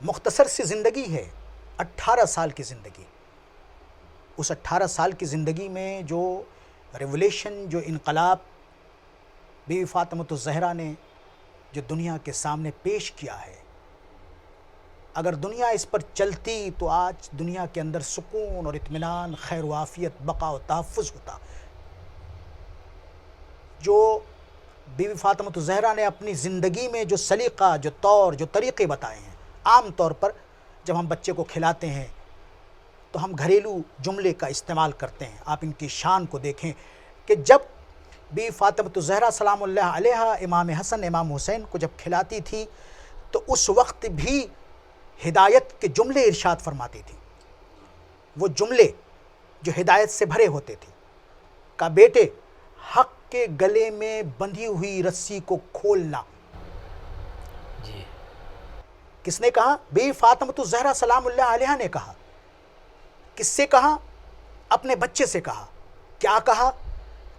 مختصر سی زندگی ہے، 18 سال کی زندگی. اس 18 سال کی زندگی میں جو ریولیوشن، جو انقلاب بی فاطمۃ الزہرا نے جو دنیا کے سامنے پیش کیا ہے، اگر دنیا اس پر چلتی تو آج دنیا کے اندر سکون اور اطمینان، خیر و عافیت، بقا و تحفظ ہوتا. جو بی بی فاطمۃ الزہرا نے اپنی زندگی میں جو سلیقہ، جو طور، جو طریقے بتائے ہیں. عام طور پر جب ہم بچے کو کھلاتے ہیں تو ہم گھریلو جملے کا استعمال کرتے ہیں. آپ ان کی شان کو دیکھیں کہ جب بی فاطمۃ الزہرا سلام اللہ علیہا امام حسن، امام حسین کو جب کھلاتی تھی تو اس وقت بھی ہدایت کے جملے ارشاد فرماتی تھی. وہ جملے جو ہدایت سے بھرے ہوتے تھے. کہ بیٹے، حق کے گلے میں بندھی ہوئی رسی کو کھولنا. جی. کس نے کہا؟ بی فاطمۃ الزہرا سلام اللہ علیہا نے کہا. کس سے کہا؟ اپنے بچے سے کہا. کیا کہا؟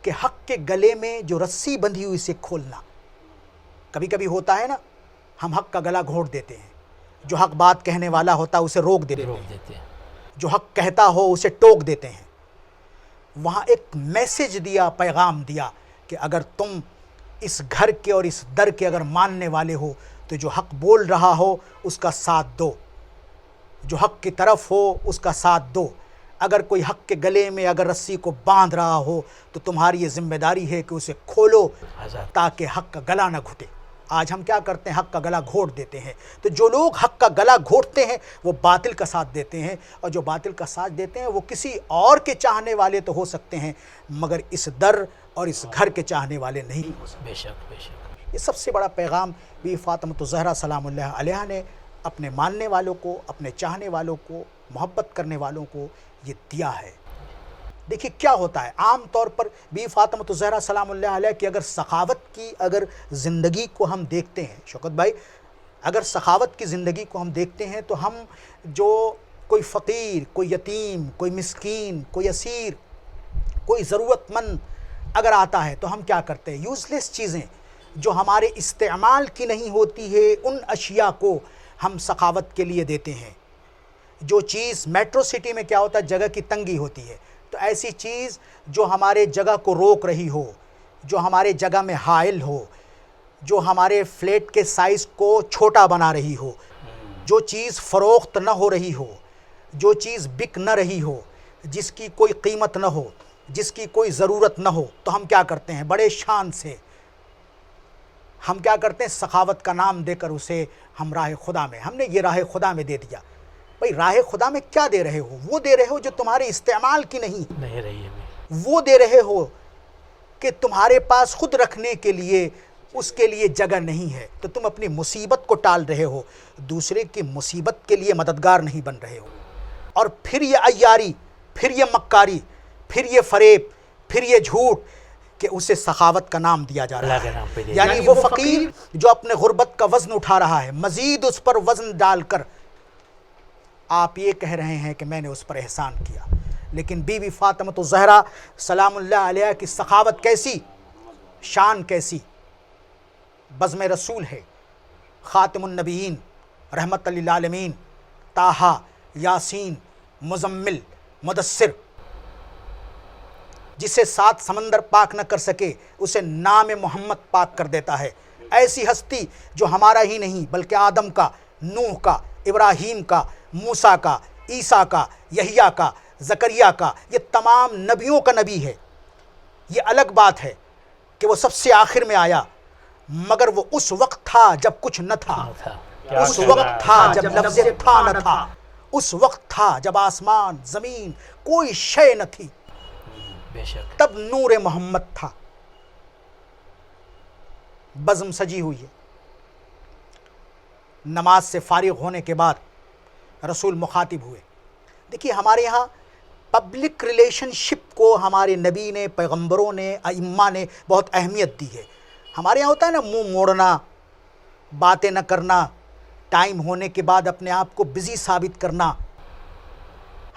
کہ حق کے گلے میں جو رسی بندھی ہوئی سے کھولنا. کبھی کبھی ہوتا ہے نا ہم حق کا گلا گھونٹ دیتے ہیں. جو حق بات کہنے والا ہوتا ہے اسے روک دیتے روک ہیں, دیتے ہیں. جو حق کہتا ہو اسے ٹوک دیتے ہیں. وہاں ایک میسج دیا, پیغام دیا کہ اگر تم اس گھر کے اور اس در کے اگر ماننے والے ہو تو جو حق بول رہا ہو اس کا ساتھ دو, جو حق کی طرف ہو اس کا ساتھ دو. اگر کوئی حق کے گلے میں اگر رسی کو باندھ رہا ہو تو تمہاری یہ ذمہ داری ہے کہ اسے کھولو آزاد. تاکہ حق کا گلا نہ گھٹے. آج ہم کیا کرتے ہیں, حق کا گلا گھونٹ دیتے ہیں. تو جو لوگ حق کا گلا گھونٹتے ہیں وہ باطل کا ساتھ دیتے ہیں, اور جو باطل کا ساتھ دیتے ہیں وہ کسی اور کے چاہنے والے تو ہو سکتے ہیں مگر اس در اور اس گھر کے چاہنے والے نہیں ہو سکتے. بے شک بے شک. یہ سب سے بڑا پیغام بی فاطمۃ الزہرا سلام اللہ علیہا نے اپنے ماننے والوں کو, اپنے چاہنے والوں کو, محبت کرنے والوں کو یہ دیا ہے. دیکھیے کیا ہوتا ہے, عام طور پر بی فاطمۃ الزہرا سلام اللہ علیہ کی اگر سخاوت کی اگر زندگی کو ہم دیکھتے ہیں شوکت بھائی, اگر سخاوت کی زندگی کو ہم دیکھتے ہیں تو ہم جو کوئی فقیر, کوئی یتیم, کوئی مسکین, کوئی اسیر, کوئی ضرورت مند اگر آتا ہے تو ہم کیا کرتے ہیں, یوزلیس چیزیں جو ہمارے استعمال کی نہیں ہوتی ہے ان اشیاء کو ہم سخاوت کے لیے دیتے ہیں. جو چیز میٹرو سٹی میں کیا ہوتا ہے, جگہ کی تنگی ہوتی ہے, تو ایسی چیز جو ہمارے جگہ کو روک رہی ہو, جو ہمارے جگہ میں حائل ہو, جو ہمارے فلیٹ کے سائز کو چھوٹا بنا رہی ہو, جو چیز فروخت نہ ہو رہی ہو, جو چیز بک نہ رہی ہو, جس کی کوئی قیمت نہ ہو, جس کی کوئی ضرورت نہ ہو, تو ہم کیا کرتے ہیں, بڑے شان سے ہم کیا کرتے ہیں, سخاوت کا نام دے کر اسے ہم راہ خدا میں, ہم نے یہ راہ خدا میں دے دیا. بھئی راہ خدا میں کیا دے رہے ہو, وہ دے رہے ہو جو تمہارے استعمال کی نہیں رہی ہے. وہ دے رہے ہو کہ تمہارے پاس خود رکھنے کے لیے اس کے لیے جگہ نہیں ہے, تو تم اپنی مصیبت کو ٹال رہے ہو, دوسرے کی مصیبت کے لیے مددگار نہیں بن رہے ہو. اور پھر یہ عیاری, پھر یہ مکاری, پھر یہ فریب, پھر یہ جھوٹ کہ اسے سخاوت کا نام دیا جا رہا اللہ کے ہے. نام پہ دیا یعنی وہ فقیر جو اپنے غربت کا وزن اٹھا رہا ہے, مزید اس پر وزن ڈال کر آپ یہ کہہ رہے ہیں کہ میں نے اس پر احسان کیا. لیکن بی بی فاطمۃ الزہرا سلام اللہ علیہ کی سخاوت کیسی, شان کیسی, بزم رسول ہے, خاتم النبیین, رحمت للعالمین, طٰہٰ, یاسین, مزمل, مدثر, جسے 7 سمندر پاک نہ کر سکے اسے نام محمد پاک کر دیتا ہے. ایسی ہستی جو ہمارا ہی نہیں بلکہ آدم کا, نوح کا, ابراہیم کا, موسیٰ کا, عیسیٰ کا, یحییٰ کا, زکریہ کا, یہ تمام نبیوں کا نبی ہے. یہ الگ بات ہے کہ وہ سب سے آخر میں آیا, مگر وہ اس وقت تھا جب کچھ نہ تھا, اس وقت تھا جب لفظ تھا نہ تھا, اس وقت تھا جب آسمان زمین کوئی شے نہ تھی, بے شک. تب نور محمد تھا. بزم سجی ہوئی ہے. نماز سے فارغ ہونے کے بعد رسول مخاطب ہوئے. دیکھیے ہمارے یہاں پبلک ریلیشن شپ کو ہمارے نبی نے, پیغمبروں نے, ائمہ نے بہت اہمیت دی ہے. ہمارے یہاں ہوتا ہے نا منہ موڑنا, باتیں نہ کرنا, ٹائم ہونے کے بعد اپنے آپ کو بزی ثابت کرنا,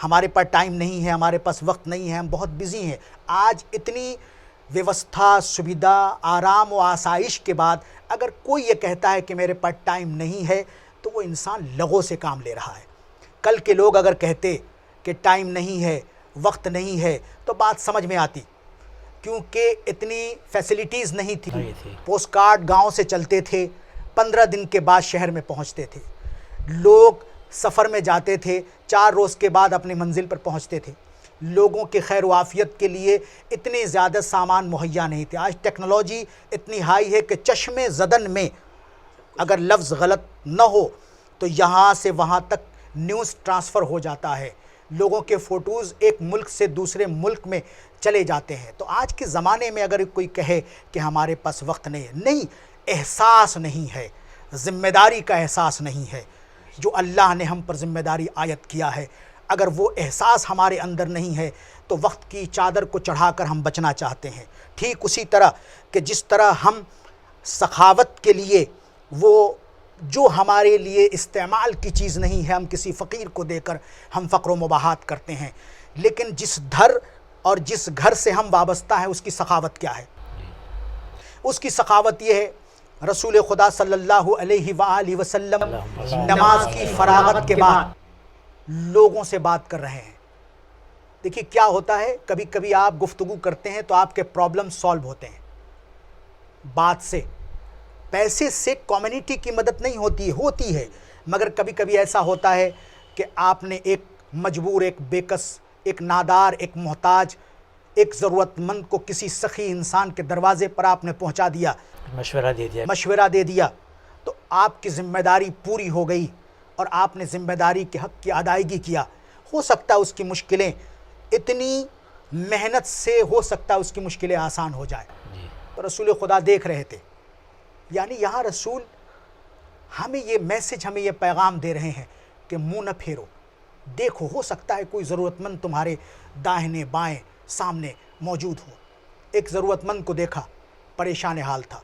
ہمارے پاس ٹائم نہیں ہے, ہمارے پاس وقت نہیں ہے, ہم بہت بزی ہیں. آج اتنی ویوستھا, سویدھا, آرام و آسائش کے بعد اگر کوئی یہ کہتا ہے کہ میرے پاس ٹائم نہیں ہے تو وہ انسان لغو سے کام لے رہا ہے. کل کے لوگ اگر کہتے کہ ٹائم نہیں ہے, وقت نہیں ہے, تو بات سمجھ میں آتی, کیونکہ اتنی فیسلٹیز نہیں تھی. پوسٹ کارڈ گاؤں سے چلتے تھے, 15 دن کے بعد شہر میں پہنچتے تھے. لوگ سفر میں جاتے تھے, 4 روز کے بعد اپنی منزل پر پہنچتے تھے. لوگوں کے خیر و عافیت کے لیے اتنے زیادہ سامان مہیا نہیں تھے. آج ٹیکنالوجی اتنی ہائی ہے کہ چشم زدن میں اگر لفظ غلط نہ ہو تو یہاں سے وہاں تک نیوز ٹرانسفر ہو جاتا ہے. لوگوں کے فوٹوز ایک ملک سے دوسرے ملک میں چلے جاتے ہیں. تو آج کے زمانے میں اگر کوئی کہے کہ ہمارے پاس وقت نہیں ہے, نہیں, احساس نہیں ہے, ذمہ داری کا احساس نہیں ہے جو اللہ نے ہم پر ذمہ داری عائد کیا ہے. اگر وہ احساس ہمارے اندر نہیں ہے تو وقت کی چادر کو چڑھا کر ہم بچنا چاہتے ہیں. ٹھیک اسی طرح کہ جس طرح ہم سخاوت کے لیے وہ جو ہمارے لیے استعمال کی چیز نہیں ہے ہم کسی فقیر کو دے کر ہم فقر و مباحات کرتے ہیں, لیکن جس دھر اور جس گھر سے ہم وابستہ ہیں اس کی سخاوت کیا ہے؟ اس کی سخاوت یہ ہے رسول خدا صلی اللہ علیہ وآلہ وسلم نماز کی فراغت کے بعد لوگوں سے بات کر رہے ہیں. دیکھیے کیا ہوتا ہے، کبھی کبھی آپ گفتگو کرتے ہیں تو آپ کے پرابلم سالو ہوتے ہیں بات سے. پیسے سے کمیونٹی کی مدد نہیں ہوتی ہے، مگر کبھی کبھی ایسا ہوتا ہے کہ آپ نے ایک مجبور، ایک بیکس، ایک نادار، ایک محتاج، ایک ضرورت مند کو کسی سخی انسان کے دروازے پر آپ نے پہنچا دیا، مشورہ دے دیا، تو آپ کی ذمہ داری پوری ہو گئی اور آپ نے ذمہ داری کے حق کی ادائیگی کیا. ہو سکتا ہے اس کی مشکلیں اتنی محنت سے، ہو سکتا ہے اس کی مشکلیں آسان ہو جائے. تو رسول خدا دیکھ رہے تھے، یعنی یہاں رسول ہمیں یہ میسج، ہمیں یہ پیغام دے رہے ہیں کہ منہ نہ پھیرو، دیکھو، ہو سکتا ہے کوئی ضرورت مند تمہارے داہنے بائیں سامنے موجود ہو. ایک ضرورت مند کو دیکھا، پریشان حال تھا.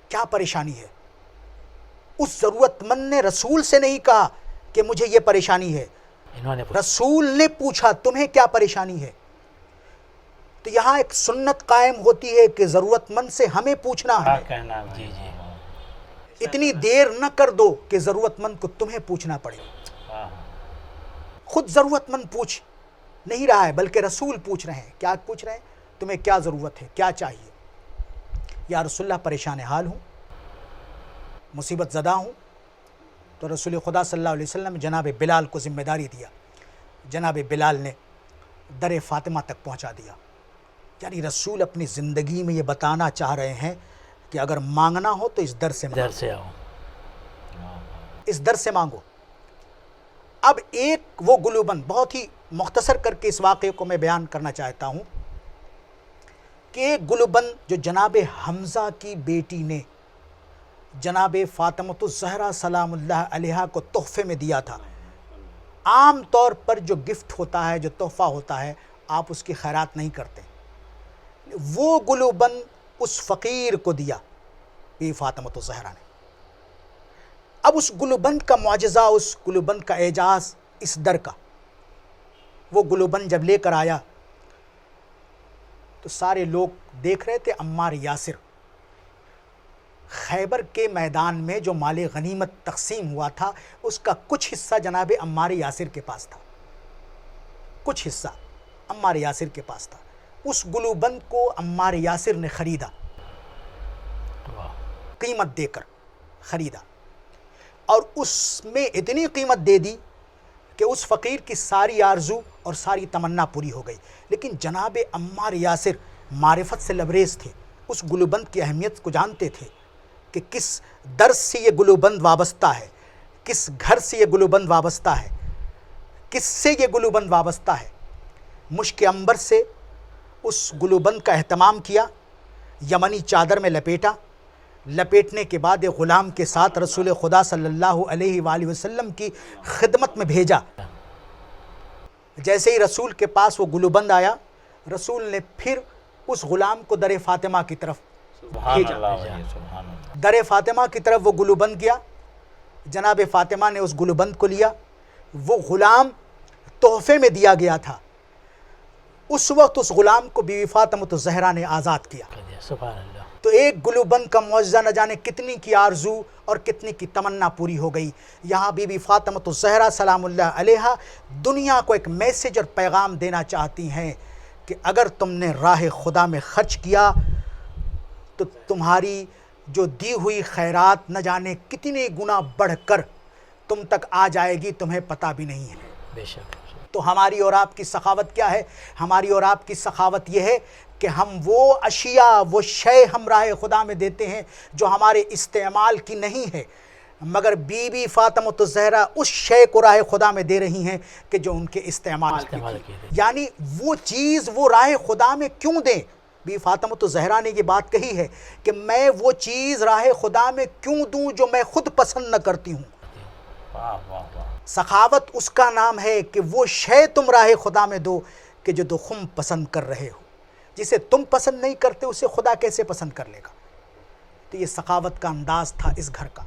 کیا پریشانی ہے؟ اس ضرورت مند نے رسول سے نہیں کہا کہ مجھے یہ پریشانی ہے، رسول نے پوچھا تمہیں کیا پریشانی ہے. تو یہاں ایک سنت قائم ہوتی ہے کہ ضرورت مند سے ہمیں پوچھنا ہے. کہنا اتنی دیر نہ کر دو کہ ضرورت مند کو تمہیں پوچھنا پڑے. خود ضرورت مند پوچھ نہیں رہا ہے، بلکہ رسول پوچھ رہے ہیں. کیا پوچھ رہے ہیں؟ تمہیں کیا ضرورت ہے، کیا چاہیے؟ یا رسول اللہ پریشان حال ہوں، مصیبت زدہ ہوں. تو رسول خدا صلی اللہ علیہ وسلم جناب بلال کو ذمہ داری دیا. جناب بلال نے در فاطمہ تک پہنچا دیا. یعنی رسول اپنی زندگی میں یہ بتانا چاہ رہے ہیں کہ اگر مانگنا ہو تو اس در سے آؤ، اس در سے مانگو. اب ایک وہ گلوبند، بہت ہی مختصر کر کے اس واقعے کو میں بیان کرنا چاہتا ہوں کہ ایک گلوبند جو جناب حمزہ کی بیٹی نے جناب فاطمۃ الزہرا سلام اللہ علیہا کو تحفے میں دیا تھا. عام طور پر جو گفٹ ہوتا ہے، جو تحفہ ہوتا ہے، آپ اس کی خیرات نہیں کرتے. وہ گلوبند اس فقیر کو دیا بی فاطمۃ الزہرا نے. اب اس گلوبند کا معجزہ، اس گلوبند کا اعجاز اس در کا، وہ گلوبند جب لے کر آیا تو سارے لوگ دیکھ رہے تھے. عمار یاسر، خیبر کے میدان میں جو مال غنیمت تقسیم ہوا تھا اس کا کچھ حصہ جناب عمار یاسر کے پاس تھا، کچھ حصہ عمار یاسر کے پاس تھا. اس گلوبند کو عمار یاسر نے خریدا، قیمت دے کر خریدا، اور اس میں اتنی قیمت دے دی کہ اس فقیر کی ساری آرزو اور ساری تمنا پوری ہو گئی. لیکن جناب عمار یاسر معرفت سے لبریز تھے، اس گلوبند کی اہمیت کو جانتے تھے کہ کس درس سے یہ گلوبند وابستہ ہے، کس گھر سے یہ گلوبند وابستہ ہے، کس سے یہ گلوبند وابستہ ہے. مشک عنبر سے اس گلوبند کا اہتمام کیا، یمنی چادر میں لپیٹنے کے بعد ایک غلام کے ساتھ رسول خدا صلی اللہ علیہ وآلہ وسلم کی خدمت میں بھیجا. جیسے ہی رسول کے پاس وہ گلوبند آیا، رسول نے پھر اس غلام کو در فاطمہ کی طرف بھیجا. در فاطمہ کی طرف وہ گلوبند گیا، جناب فاطمہ نے اس گلوبند کو لیا. وہ غلام تحفے میں دیا گیا تھا، اس وقت اس غلام کو بیوی فاطمۃ الزہرا نے آزاد کیا. سبحان اللہ. تو ایک گلوبند کا معجزہ نہ جانے کتنی کی آرزو اور کتنی کی تمنا پوری ہو گئی. یہاں بی بی فاطمۃ الزہرا سلام اللہ علیہا دنیا کو ایک میسج اور پیغام دینا چاہتی ہیں کہ اگر تم نے راہ خدا میں خرچ کیا تو تمہاری جو دی ہوئی خیرات نہ جانے کتنے گنا بڑھ کر تم تک آ جائے گی، تمہیں پتہ بھی نہیں ہے. بے شک. تو ہماری اور آپ کی سخاوت کیا ہے؟ ہماری اور آپ کی سخاوت یہ ہے کہ ہم وہ اشیاء، وہ شے ہم راہ خدا میں دیتے ہیں جو ہمارے استعمال کی نہیں ہے، مگر بی بی فاطمۃ الزہرا اس شے کو راہ خدا میں دے رہی ہیں کہ جو ان کے استعمال کی تھی. یعنی وہ چیز وہ راہ خدا میں کیوں دیں؟ بی فاطمۃ الزہرا نے یہ بات کہی ہے کہ میں وہ چیز راہ خدا میں کیوں دوں جو میں خود پسند نہ کرتی ہوں. سخاوت اس کا نام ہے کہ وہ شے تم راہ خدا میں دو کہ جو تم پسند کر رہے ہو. جسے تم پسند نہیں کرتے اسے خدا کیسے پسند کر لے گا؟ تو یہ سخاوت کا انداز تھا اس گھر کا.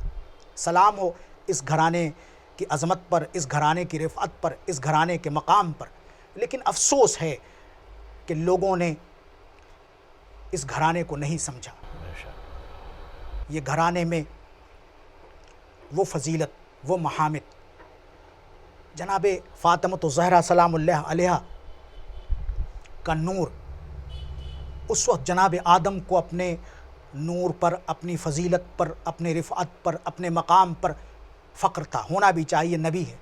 سلام ہو اس گھرانے کی عظمت پر، اس گھرانے کی رفعت پر، اس گھرانے کے مقام پر. لیکن افسوس ہے کہ لوگوں نے اس گھرانے کو نہیں سمجھا. یہ گھرانے میں وہ فضیلت، وہ محامد جناب فاطمۃ الزہرا سلام اللہ علیہ کا نور اس وقت جناب آدم کو اپنے نور پر، اپنی فضیلت پر، اپنے رفعت پر، اپنے مقام پر فخر تھا، ہونا بھی چاہیے، نبی ہے،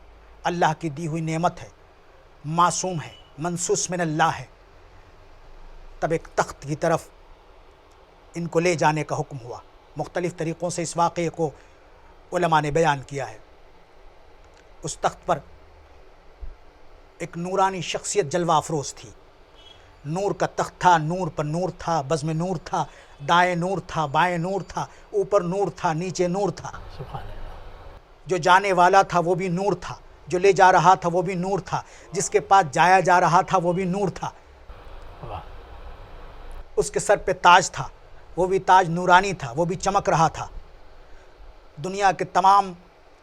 اللہ کی دی ہوئی نعمت ہے، معصوم ہے، منصوص من اللہ ہے۔ تب ایک تخت کی طرف ان کو لے جانے کا حکم ہوا۔ مختلف طریقوں سے اس واقعے کو علماء نے بیان کیا ہے۔ اس تخت پر ایک نورانی شخصیت جلوہ افروز تھی، نور کا تخت تھا، نور پر نور تھا، بزم نور تھا، دائیں نور تھا، بائیں نور تھا، اوپر نور تھا، نیچے نور تھا، سبحان اللہ، جو جانے والا تھا وہ بھی نور تھا، جو لے جا رہا تھا وہ بھی نور تھا، جس کے پاس جایا جا رہا تھا وہ بھی نور تھا۔ واہ، اس کے سر پہ تاج تھا، وہ بھی تاج نورانی تھا، وہ بھی چمک رہا تھا۔ دنیا کے تمام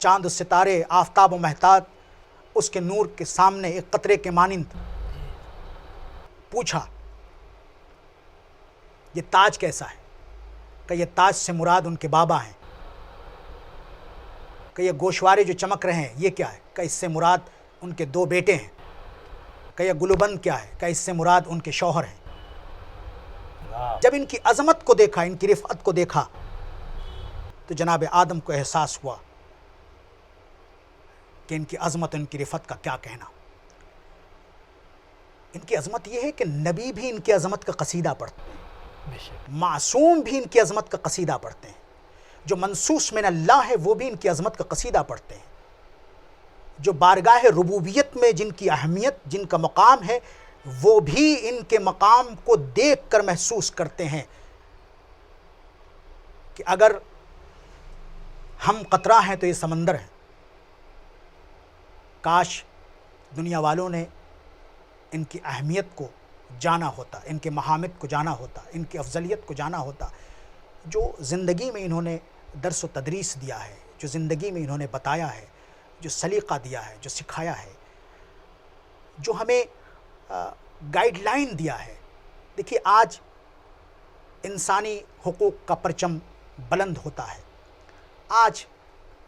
چاند ستارے، آفتاب و مہتاب اس کے نور کے سامنے ایک قطرے کے مانند۔ پوچھا یہ تاج کیسا ہے؟ کہ یہ تاج سے مراد ان کے بابا ہیں۔ کہ یہ گوشوارے جو چمک رہے ہیں یہ کیا ہے؟ کہ اس سے مراد ان کے 2 بیٹے ہیں۔ کہ یہ گلوبند کیا ہے؟ کہ اس سے مراد ان کے شوہر ہیں۔ جب ان کی عظمت کو دیکھا، ان کی رفعت کو دیکھا، تو جناب آدم کو احساس ہوا کہ ان کی عظمت، ان کی رفعت کا کیا کہنا۔ ان کی عظمت یہ ہے کہ نبی بھی ان کی عظمت کا قصیدہ پڑھتے ہیں، بے شک، معصوم بھی ان کی عظمت کا قصیدہ پڑھتے ہیں، جو منصوص من اللہ ہے وہ بھی ان کی عظمت کا قصیدہ پڑھتے ہیں، جو بارگاہ ربوبیت میں جن کی اہمیت، جن کا مقام ہے، وہ بھی ان کے مقام کو دیکھ کر محسوس کرتے ہیں کہ اگر ہم قطرہ ہیں تو یہ سمندر ہے۔ کاش دنیا والوں نے ان کی اہمیت کو جانا ہوتا، ان کے محامد کو جانا ہوتا، ان کی افضلیت کو جانا ہوتا، جو زندگی میں انہوں نے درس و تدریس دیا ہے، جو زندگی میں انہوں نے بتایا ہے، جو سلیقہ دیا ہے، جو سکھایا ہے، جو ہمیں گائیڈ لائن دیا ہے۔ دیکھیے آج انسانی حقوق کا پرچم بلند ہوتا ہے۔ آج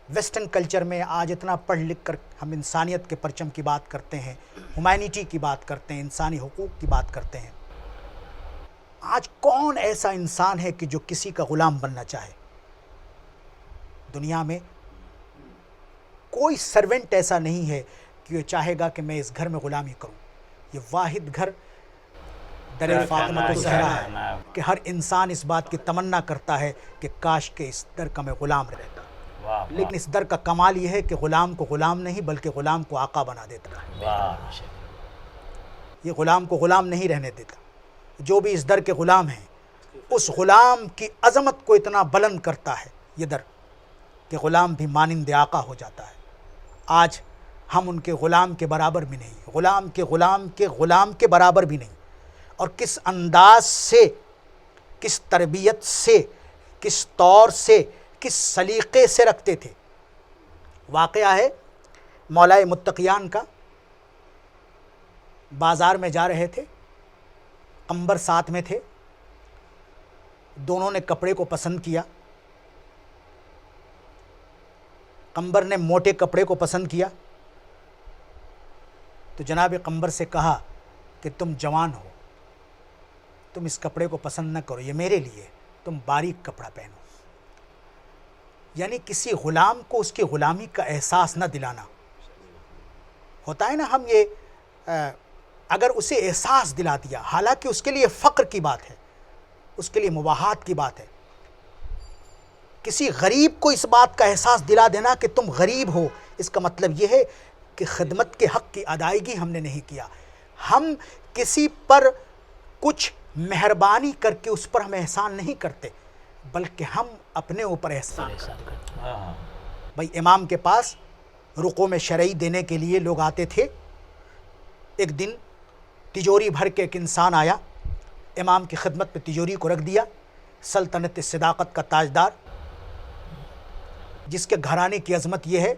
ویسٹرن کلچر میں آج اتنا پڑھ لکھ کر ہم انسانیت کے پرچم کی بات کرتے ہیں، ہیومینٹی کی بات کرتے ہیں، انسانی حقوق کی بات کرتے ہیں۔ آج کون ایسا انسان ہے کہ جو کسی کا غلام بننا چاہے؟ دنیا میں کوئی سرونٹ ایسا نہیں ہے کہ وہ چاہے گا کہ میں اس گھر میں غلامی کروں۔ یہ واحد گھر در فاطمۃ الزہرا ہے کہ ہر انسان اس بات کی تمنا کرتا ہے کہ کاش کہ اس در کا میں غلام رہتا۔ لیکن اس در کا کمال یہ ہے کہ غلام کو غلام نہیں بلکہ غلام کو آقا بنا دیتا ہے۔ بے شک، یہ غلام کو غلام نہیں رہنے دیتا۔ جو بھی اس در کے غلام ہیں، اس غلام کی عظمت کو اتنا بلند کرتا ہے یہ در کہ غلام بھی مانند آقا ہو جاتا ہے۔ آج ہم ان کے غلام کے برابر بھی نہیں، غلام کے غلام کے غلام کے برابر بھی نہیں۔ اور کس انداز سے، کس تربیت سے، کس طور سے، کس سلیقے سے رکھتے تھے۔ واقعہ ہے مولائے متقیان کا، بازار میں جا رہے تھے، قمبر ساتھ میں تھے، دونوں نے کپڑے کو پسند کیا۔ قمبر نے موٹے کپڑے کو پسند کیا تو جناب قمبر سے کہا کہ تم جوان ہو، تم اس کپڑے کو پسند نہ کرو، یہ میرے لیے، تم باریک کپڑا پہنو۔ یعنی کسی غلام کو اس کی غلامی کا احساس نہ دلانا ہوتا ہے نا۔ ہم یہ اگر اسے احساس دلا دیا، حالانکہ اس کے لیے فقر کی بات ہے، اس کے لیے مباحات کی بات ہے، کسی غریب کو اس بات کا احساس دلا دینا کہ تم غریب ہو، اس کا مطلب یہ ہے کہ خدمت کے حق کی ادائیگی ہم نے نہیں کیا۔ ہم کسی پر کچھ مہربانی کر کے اس پر ہم احسان نہیں کرتے، بلکہ ہم اپنے اوپر احسان کرتے ہیں۔ بھائی امام کے پاس رقوع میں شرعی دینے کے لیے لوگ آتے تھے۔ ایک دن تجوری بھر کے ایک انسان آیا، امام کی خدمت پہ تجوری کو رکھ دیا۔ سلطنت صداقت کا تاجدار، جس کے گھرانے کی عظمت یہ ہے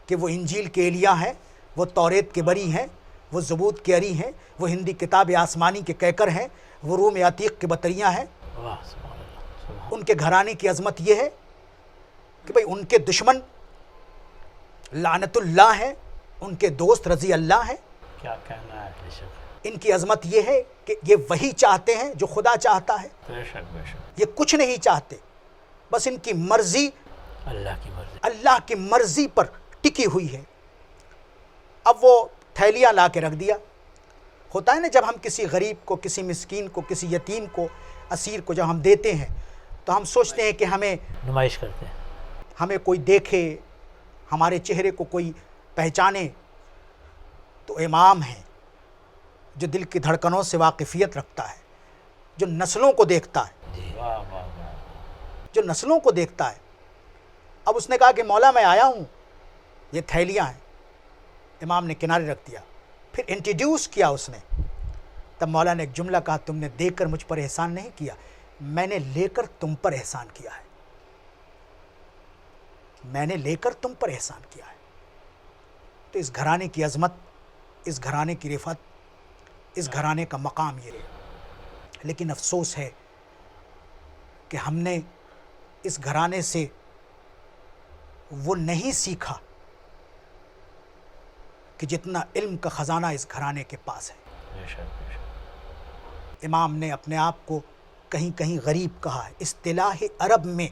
کہ وہ انجیل کے ایلیاء ہیں، وہ توریت کے بری ہیں، وہ زبور کے اری ہیں، وہ ہندی کتاب آسمانی کے کیکر ہیں، وہ روم عتیق کے بطریاں ہیں۔ واہ، سبحان اللہ، سبحان ان کے گھرانے کی عظمت یہ ہے کہ بھئی ان کے دشمن لعنت اللہ ہیں، ان کے دوست رضی اللہ ہیں. کیا کہنا ہے. بے شک ان کی عظمت یہ ہے کہ یہ وہی چاہتے ہیں جو خدا چاہتا ہے. بے شک بے شک. یہ کچھ نہیں چاہتے، بس ان کی مرضی اللہ کی مرضی. اللہ کی مرضی پر ٹکی ہوئی ہے. اب وہ تھیلیاں لا کے رکھ دیا. ہوتا ہے نا جب ہم کسی غریب کو، کسی مسکین کو، کسی یتیم کو، اسیر کو جب ہم دیتے ہیں تو ہم سوچتے ہیں کہ نمائش کرتے ہیں. ہمیں کوئی دیکھے، ہمارے چہرے کو کوئی پہچانے. تو امام ہے جو دل کی دھڑکنوں سے واقفیت رکھتا ہے، جو نسلوں کو دیکھتا ہے، جی واہ واہ واہ. جو نسلوں کو دیکھتا ہے. اب اس نے کہا کہ مولا میں آیا ہوں، یہ تھیلیاں ہیں. امام نے کنارے رکھ دیا. پھر انٹروڈیوس کیا اس نے. تب مولا نے ایک جملہ کہا، تم نے دے کر مجھ پر احسان نہیں کیا، میں نے لے کر تم پر احسان کیا ہے. میں نے لے کر تم پر احسان کیا ہے. تو اس گھرانے کی عظمت، اس گھرانے کی رفعت، اس گھرانے کا مقام یہ ہے. لیکن افسوس ہے کہ ہم نے اس گھرانے سے وہ نہیں سیکھا کہ جتنا علم کا خزانہ اس گھرانے کے پاس ہے. بے شک بے شک. امام نے اپنے آپ کو کہیں کہیں غریب کہا ہے. اصطلاح عرب میں،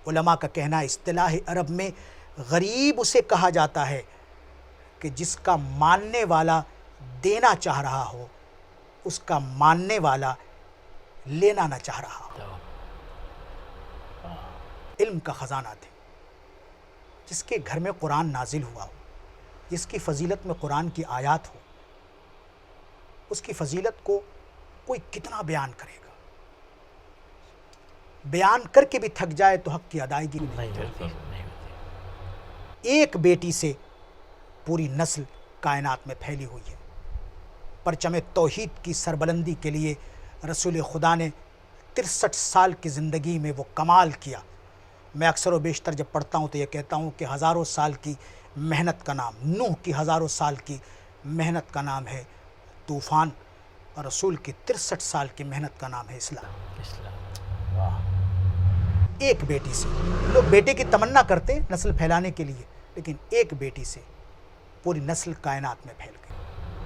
علماء کا کہنا ہے، اصطلاح عرب میں غریب اسے کہا جاتا ہے کہ جس کا ماننے والا دینا چاہ رہا ہو، اس کا ماننے والا لینا نہ چاہ رہا ہو. علم کا خزانہ تھے. جس کے گھر میں قرآن نازل ہوا ہو، جس کی فضیلت میں قرآن کی آیات ہو، اس کی فضیلت کو کوئی کتنا بیان کرے گا. بیان کر کے بھی تھک جائے تو حق کی ادائیگی نہیں. نہیں ہوتی، نہیں ہوتی. ایک بیٹی سے پوری نسل کائنات میں پھیلی ہوئی ہے. پرچم توحید کی سربلندی کے لیے رسول خدا نے 63 سال کی زندگی میں وہ کمال کیا. میں اکثر و بیشتر جب پڑھتا ہوں تو یہ کہتا ہوں کہ ہزاروں سال کی محنت کا نام، نوح کی ہزاروں سال کی محنت کا نام ہے طوفان، اور رسول کی 63 سال کی محنت کا نام ہے اسلام. اسلام. واہ. ایک بیٹی سے، لوگ بیٹے کی تمنا کرتے ہیں نسل پھیلانے کے لیے، لیکن ایک بیٹی سے پوری نسل کائنات میں پھیل گئی.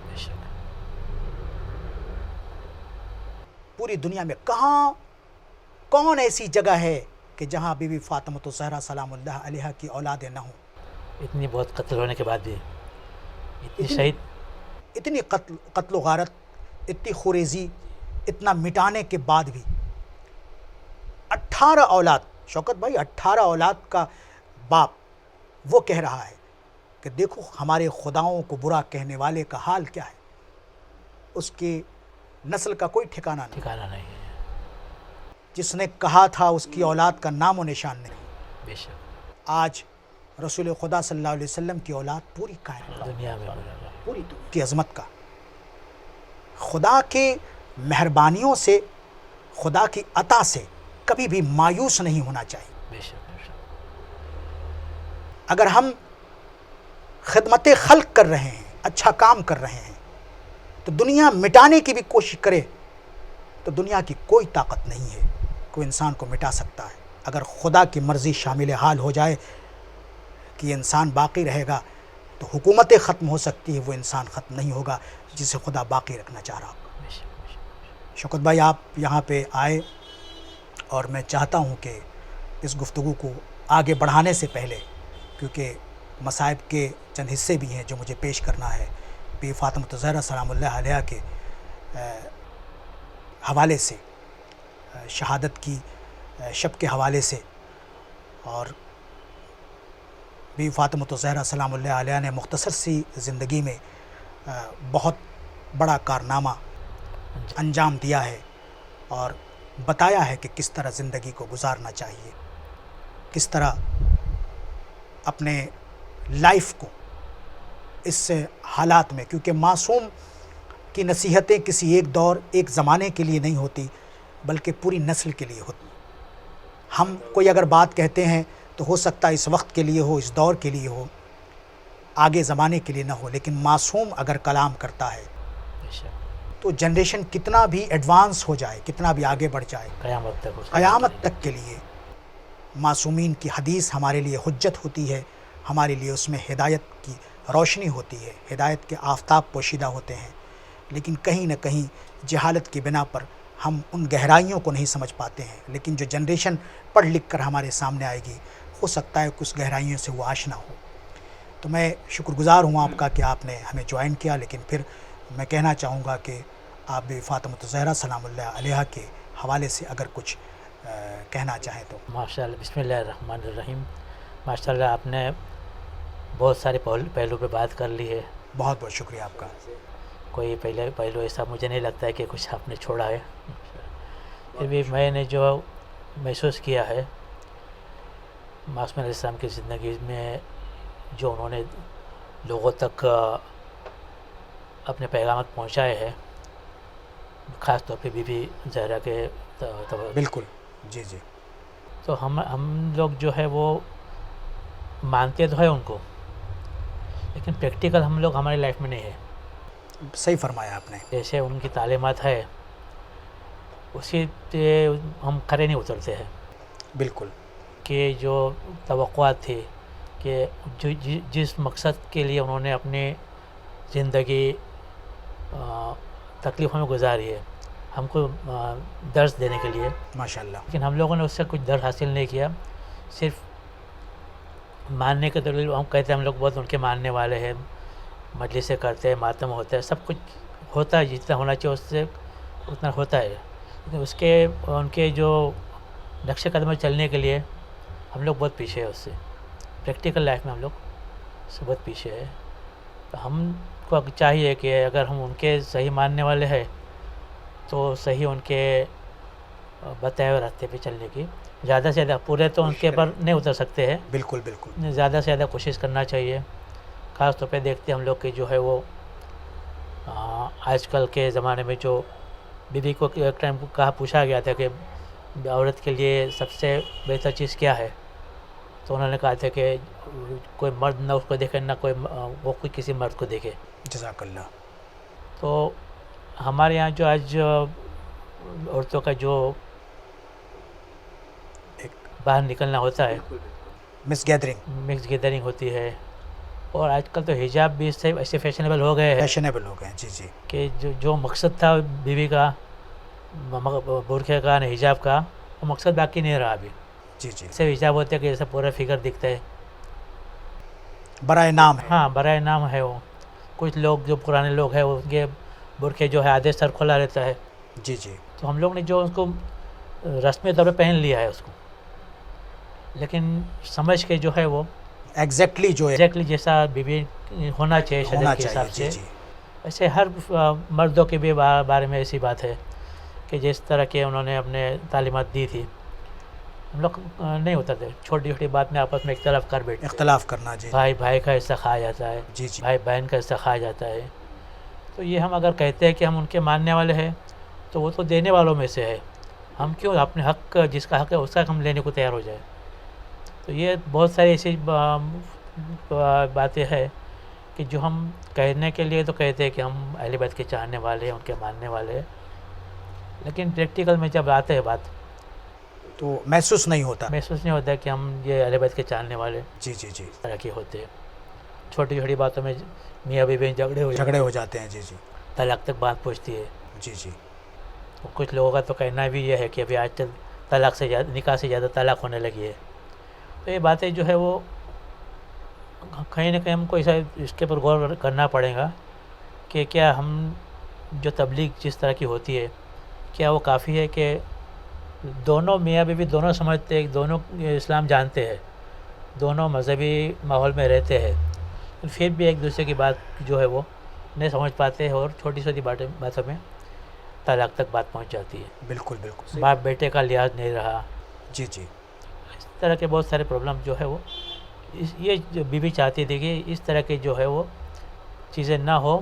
بے شک. پوری دنیا میں کہاں، کون ایسی جگہ ہے کہ جہاں بی بی فاطمہ الزہرا سلام اللہ علیہا کی اولادیں نہ ہوں. اتنی بہت قتل ہونے کے بعد بھی، اتنی شہید. اتنی قتل و غارت، اتنی خوریزی، اتنا مٹانے کے بعد بھی 18 اولاد، شوکت بھائی 18 اولاد کا باپ وہ کہہ رہا ہے کہ دیکھو ہمارے خداؤں کو برا کہنے والے کا حال کیا ہے. اس کی نسل کا کوئی ٹھکانہ نہیں. ٹھکانہ نہیں ہے. جس نے کہا تھا اس کی اولاد کا نام و نشان نہیں. بے شک. آج رسول خدا صلی اللہ علیہ وسلم کی اولاد پوری کائنات، دنیا میں بولا. پوری دنیا کی عظمت کا. خدا کے مہربانیوں سے، خدا کی عطا سے کبھی بھی مایوس نہیں ہونا چاہیے. بے شک. بے شک. اگر ہم خدمت خلق کر رہے ہیں، اچھا کام کر رہے ہیں، تو دنیا مٹانے کی بھی کوشش کرے تو دنیا کی کوئی طاقت نہیں ہے کوئی انسان کو مٹا سکتا ہے. اگر خدا کی مرضی شامل حال ہو جائے کہ یہ انسان باقی رہے گا تو حکومتیں ختم ہو سکتی ہے، وہ انسان ختم نہیں ہوگا جسے خدا باقی رکھنا چاہ رہا ہوگا. بے شک. بے شک. شوکت بھائی آپ یہاں پہ آئے اور میں چاہتا ہوں کہ اس گفتگو کو آگے بڑھانے سے پہلے، کیونکہ مصائب کے چند حصے بھی ہیں جو مجھے پیش کرنا ہے بی فاطمہ الزہرا سلام اللہ علیہا کے حوالے سے، شہادت کی شب کے حوالے سے. اور بی فاطمہ الزہرا سلام اللہ علیہا نے مختصر سی زندگی میں بہت بڑا کارنامہ انجام دیا ہے اور بتایا ہے کہ کس طرح زندگی کو گزارنا چاہیے، کس طرح اپنے لائف کو اس حالات میں، کیونکہ معصوم کی نصیحتیں کسی ایک دور، ایک زمانے کے لیے نہیں ہوتی بلکہ پوری نسل کے لیے ہوتی. ہم کوئی اگر بات کہتے ہیں تو ہو سکتا ہے اس وقت کے لیے ہو، اس دور کے لیے ہو، آگے زمانے کے لیے نہ ہو، لیکن معصوم اگر کلام کرتا ہے بے شک. تو جنریشن کتنا بھی ایڈوانس ہو جائے، کتنا بھی آگے بڑھ جائے، قیامت تک قیامت تک کے لیے معصومین کی حدیث ہمارے لیے حجت ہوتی ہے، ہمارے لیے اس میں ہدایت کی روشنی ہوتی ہے، ہدایت کے آفتاب پوشیدہ ہوتے ہیں، لیکن کہیں نہ کہیں جہالت کی بنا پر ہم ان گہرائیوں کو نہیں سمجھ پاتے ہیں، لیکن جو جنریشن پڑھ لکھ کر ہمارے سامنے آئے گی ہو سکتا ہے کہ اس گہرائیوں سے وہ آشنا ہو۔ تو میں شکر گزار ہوں آپ کا کہ آپ نے ہمیں جوائن کیا، لیکن پھر میں کہنا چاہوں گا کہ آپ بھی فاطمۃ الزہرا سلام اللہ علیہا کے حوالے سے اگر کچھ کہنا چاہیں تو۔ ماشاء اللہ، بسم اللہ الرحمن الرحیم۔ ماشاء اللہ آپ نے بہت سارے پہلو پہ بات کر لی ہے، بہت بہت شکریہ آپ کا۔ کوئی پہلو ایسا مجھے نہیں لگتا ہے کہ کچھ آپ نے چھوڑا ہے۔ پھر بھی میں نے جو محسوس کیا ہے معصوم علیہ السلام کی زندگی میں، جو انہوں نے لوگوں تک اپنے پیغامات پہنچائے ہیں، خاص طور پہ بی بی زہرا کے بالکل، جی جی، تو ہم لوگ جو ہے وہ مانتے تو ہے ان کو، لیکن پریکٹیکل ہم لوگ ہماری لائف میں نہیں ہے۔ صحیح فرمایا آپ نے۔ جیسے ان کی تعلیمات ہے اسی پہ ہم کھڑے نہیں اترتے ہیں، بالکل، کہ جو توقعات تھی کہ جس مقصد کے لیے انہوں نے اپنی زندگی تکلیفوں میں گزاری ہے، ہم کو درس دینے کے لیے، ماشاء اللہ، لیکن ہم لوگوں نے اس سے کچھ درس حاصل نہیں کیا، صرف ماننے کے دلیل ہم کہتے ہیں ہم لوگ بہت ان کے ماننے والے ہیں، مجلسیں کرتے ہیں، ماتم ہوتا ہے، سب کچھ ہوتا ہے، جتنا ہونا چاہیے اس سے اتنا ہوتا ہے، لیکن اس کے ان کے جو نقش قدم چلنے کے لیے ہم لوگ بہت پیچھے ہیں اس سے، پریکٹیکل لائف میں ہم لوگ سے بہت پیچھے ہے۔ تو ہم کو چاہیے کہ اگر ہم ان کے صحیح ماننے والے ہیں تو صحیح ان کے بتائے ہوئے راستے پہ چلنے کی، زیادہ سے زیادہ، پورے تو ان کے پر نہیں اتر سکتے ہیں، بالکل بالکل، زیادہ سے زیادہ کوشش کرنا چاہیے۔ خاص طور پہ دیکھتے ہیں ہم لوگ کہ جو ہے وہ آج کل کے زمانے میں جو بی بی کو ایک ٹائم پوچھا گیا تھا کہ عورت کے لیے سب سے بہتر چیز کیا ہے، تو انہوں نے کہا تھا کہ کوئی مرد نہ اس کو دیکھے، نہ وہ کوئی کسی مرد کو دیکھے۔ جزاک اللہ۔ تو ہمارے یہاں جو آج عورتوں کا جو ایک باہر نکلنا ہوتا ہے، مس گیدرنگ، مکس گیدرنگ ہوتی ہے، اور آج کل تو حجاب بھی ایسے فیشنیبل ہو گئے ہیں فیشنیبل ہو گئے ہیں، جی جی، کہ جو مقصد تھا بیوی کا، برقعے کا، حجاب کا، وہ مقصد باقی نہیں رہا ابھی۔ جی جی، صرف حجاب ہوتا ہے کہ جیسا پورا فگر دکھتا ہے، برائے نام ہے، ہاں برائے نام ہے وہ۔ کچھ لوگ جو پرانے لوگ ہیں ان کے برقعے جو ہے آدھے سر کھلا رہتا ہے، جی جی، تو ہم لوگ نے جو اس کو رسمی طور پہ پہن لیا ہے اس کو، لیکن سمجھ کے جو ہے وہ ایگزیکٹلی جو ہے ایگزیکٹلی جیسا بیوی ہونا چاہیے ہونا شریعت کے چاہیے، حساب جی سے، جی، ایسے ہر مردوں کے بھی بارے میں ایسی بات ہے کہ جس طرح کے انہوں نے اپنے تعلیمات دی تھی، ہم لوگ نہیں اترتے، چھوٹی چھوٹی بات میں آپس میں اختلاف کر بیٹھتے، اختلاف کرنا، جی بھائی بھائی کا حصہ کھایا جاتا ہے، جی جی، بھائی بہن کا حصہ کھایا جاتا ہے۔ تو یہ ہم اگر کہتے ہیں کہ ہم ان کے ماننے والے ہیں تو وہ تو دینے والوں میں سے ہے، ہم کیوں اپنے حق، جس کا حق ہے اس کا ہم لینے کو تیار ہو جائے؟ تو یہ بہت ساری ایسی باتیں ہیں کہ جو ہم کہنے کے لیے تو کہتے ہیں کہ ہم اہل بیت کے چاہنے والے ہیں، ان کے ماننے والے ہیں، لیکن پریکٹیکل میں جب آتے ہیں بات تو محسوس نہیں ہوتا، محسوس نہیں ہوتا کہ ہم یہ اہل بیت کے چاہنے والے جی جی جی، طرح کے ہوتے ہیں۔ چھوٹی چھوٹی باتوں میں میاں بیوی جھگڑے ہو جاتے ہیں، جی جی، طلاق تک بات پہنچتی ہے۔ جی جی، کچھ لوگوں کا تو کہنا بھی یہ ہے کہ ابھی آج کل طلاق سے زیادہ، نکاح سے زیادہ طلاق ہونے لگی ہے۔ تو یہ باتیں جو ہے وہ کہیں نہ کہیں ہم کو ایسا اس کے اوپر غور کرنا پڑے گا کہ کیا ہم جو تبلیغ جس طرح کی ہوتی ہے، کیا وہ کافی ہے کہ دونوں میاں بیوی دونوں سمجھتے ہیں، دونوں اسلام جانتے ہیں، دونوں مذہبی ماحول میں رہتے ہیں، پھر بھی ایک دوسرے کی بات جو ہے وہ نہیں سمجھ پاتے ہیں، اور چھوٹی چھوٹی باتوں میں طلاق تک بات پہنچ جاتی ہے۔ بالکل بالکل، باپ بیٹے کا لحاظ نہیں رہا، جی جی، اس طرح کے بہت سارے پرابلم جو ہے وہ یہ جو بیوی چاہتی تھی کہ اس طرح کی جو ہے وہ چیزیں نہ ہو،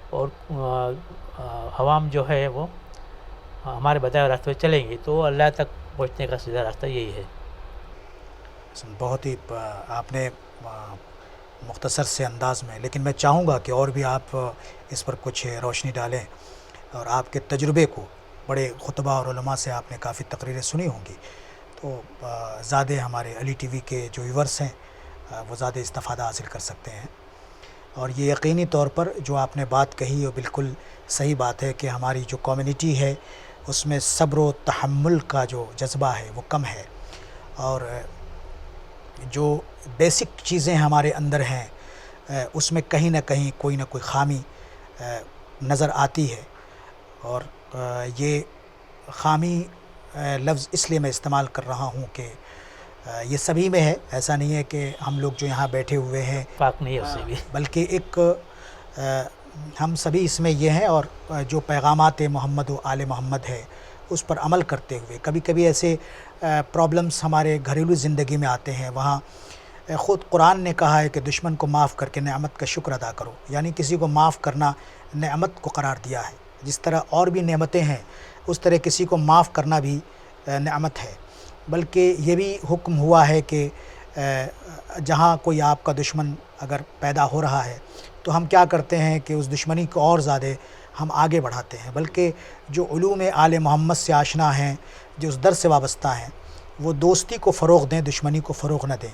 اور عوام جو ہے وہ ہمارے بتائے ہوئے راستے پہ چلیں گی تو اللہ تک پہنچنے کا سیدھا راستہ یہی ہے۔ بہت ہی آپ نے مختصر سے انداز میں، لیکن میں چاہوں گا کہ اور بھی آپ اس پر کچھ روشنی ڈالیں۔ اور آپ کے تجربے کو، بڑے خطبہ اور علماء سے آپ نے کافی تقریریں سنی ہوں گی، تو زیادہ ہمارے علی ٹی وی کے جو ویورس ہیں وہ زیادہ استفادہ حاصل کر سکتے ہیں۔ اور یہ یقینی طور پر جو آپ نے بات کہی وہ بالکل صحیح بات ہے کہ ہماری جو کمیونٹی ہے اس میں صبر و تحمل کا جو جذبہ ہے وہ کم ہے، اور جو بیسک چیزیں ہمارے اندر ہیں اس میں کہیں نہ کہیں کوئی نہ کوئی خامی نظر آتی ہے۔ اور یہ خامی لفظ اس لیے میں استعمال کر رہا ہوں کہ یہ سبھی میں ہے، ایسا نہیں ہے کہ ہم لوگ جو یہاں بیٹھے ہوئے ہیں پاک نہیں ہے اس سے بھی، بلکہ ایک ہم سبھی اس میں یہ ہیں، اور جو پیغامات محمد و آل محمد ہے اس پر عمل کرتے ہوئے کبھی کبھی ایسے پرابلمس ہمارے گھریلو زندگی میں آتے ہیں، وہاں خود قرآن نے کہا ہے کہ دشمن کو معاف کر کے نعمت کا شکر ادا کرو، یعنی کسی کو معاف کرنا نعمت کو قرار دیا ہے۔ جس طرح اور بھی نعمتیں ہیں اس طرح کسی کو معاف کرنا بھی نعمت ہے، بلکہ یہ بھی حکم ہوا ہے کہ جہاں کوئی آپ کا دشمن اگر پیدا ہو رہا ہے تو ہم کیا کرتے ہیں کہ اس دشمنی کو اور زیادہ ہم آگے بڑھاتے ہیں، بلکہ جو علوم آل محمد سے آشنا ہیں، جو اس در سے وابستہ ہیں، وہ دوستی کو فروغ دیں، دشمنی کو فروغ نہ دیں،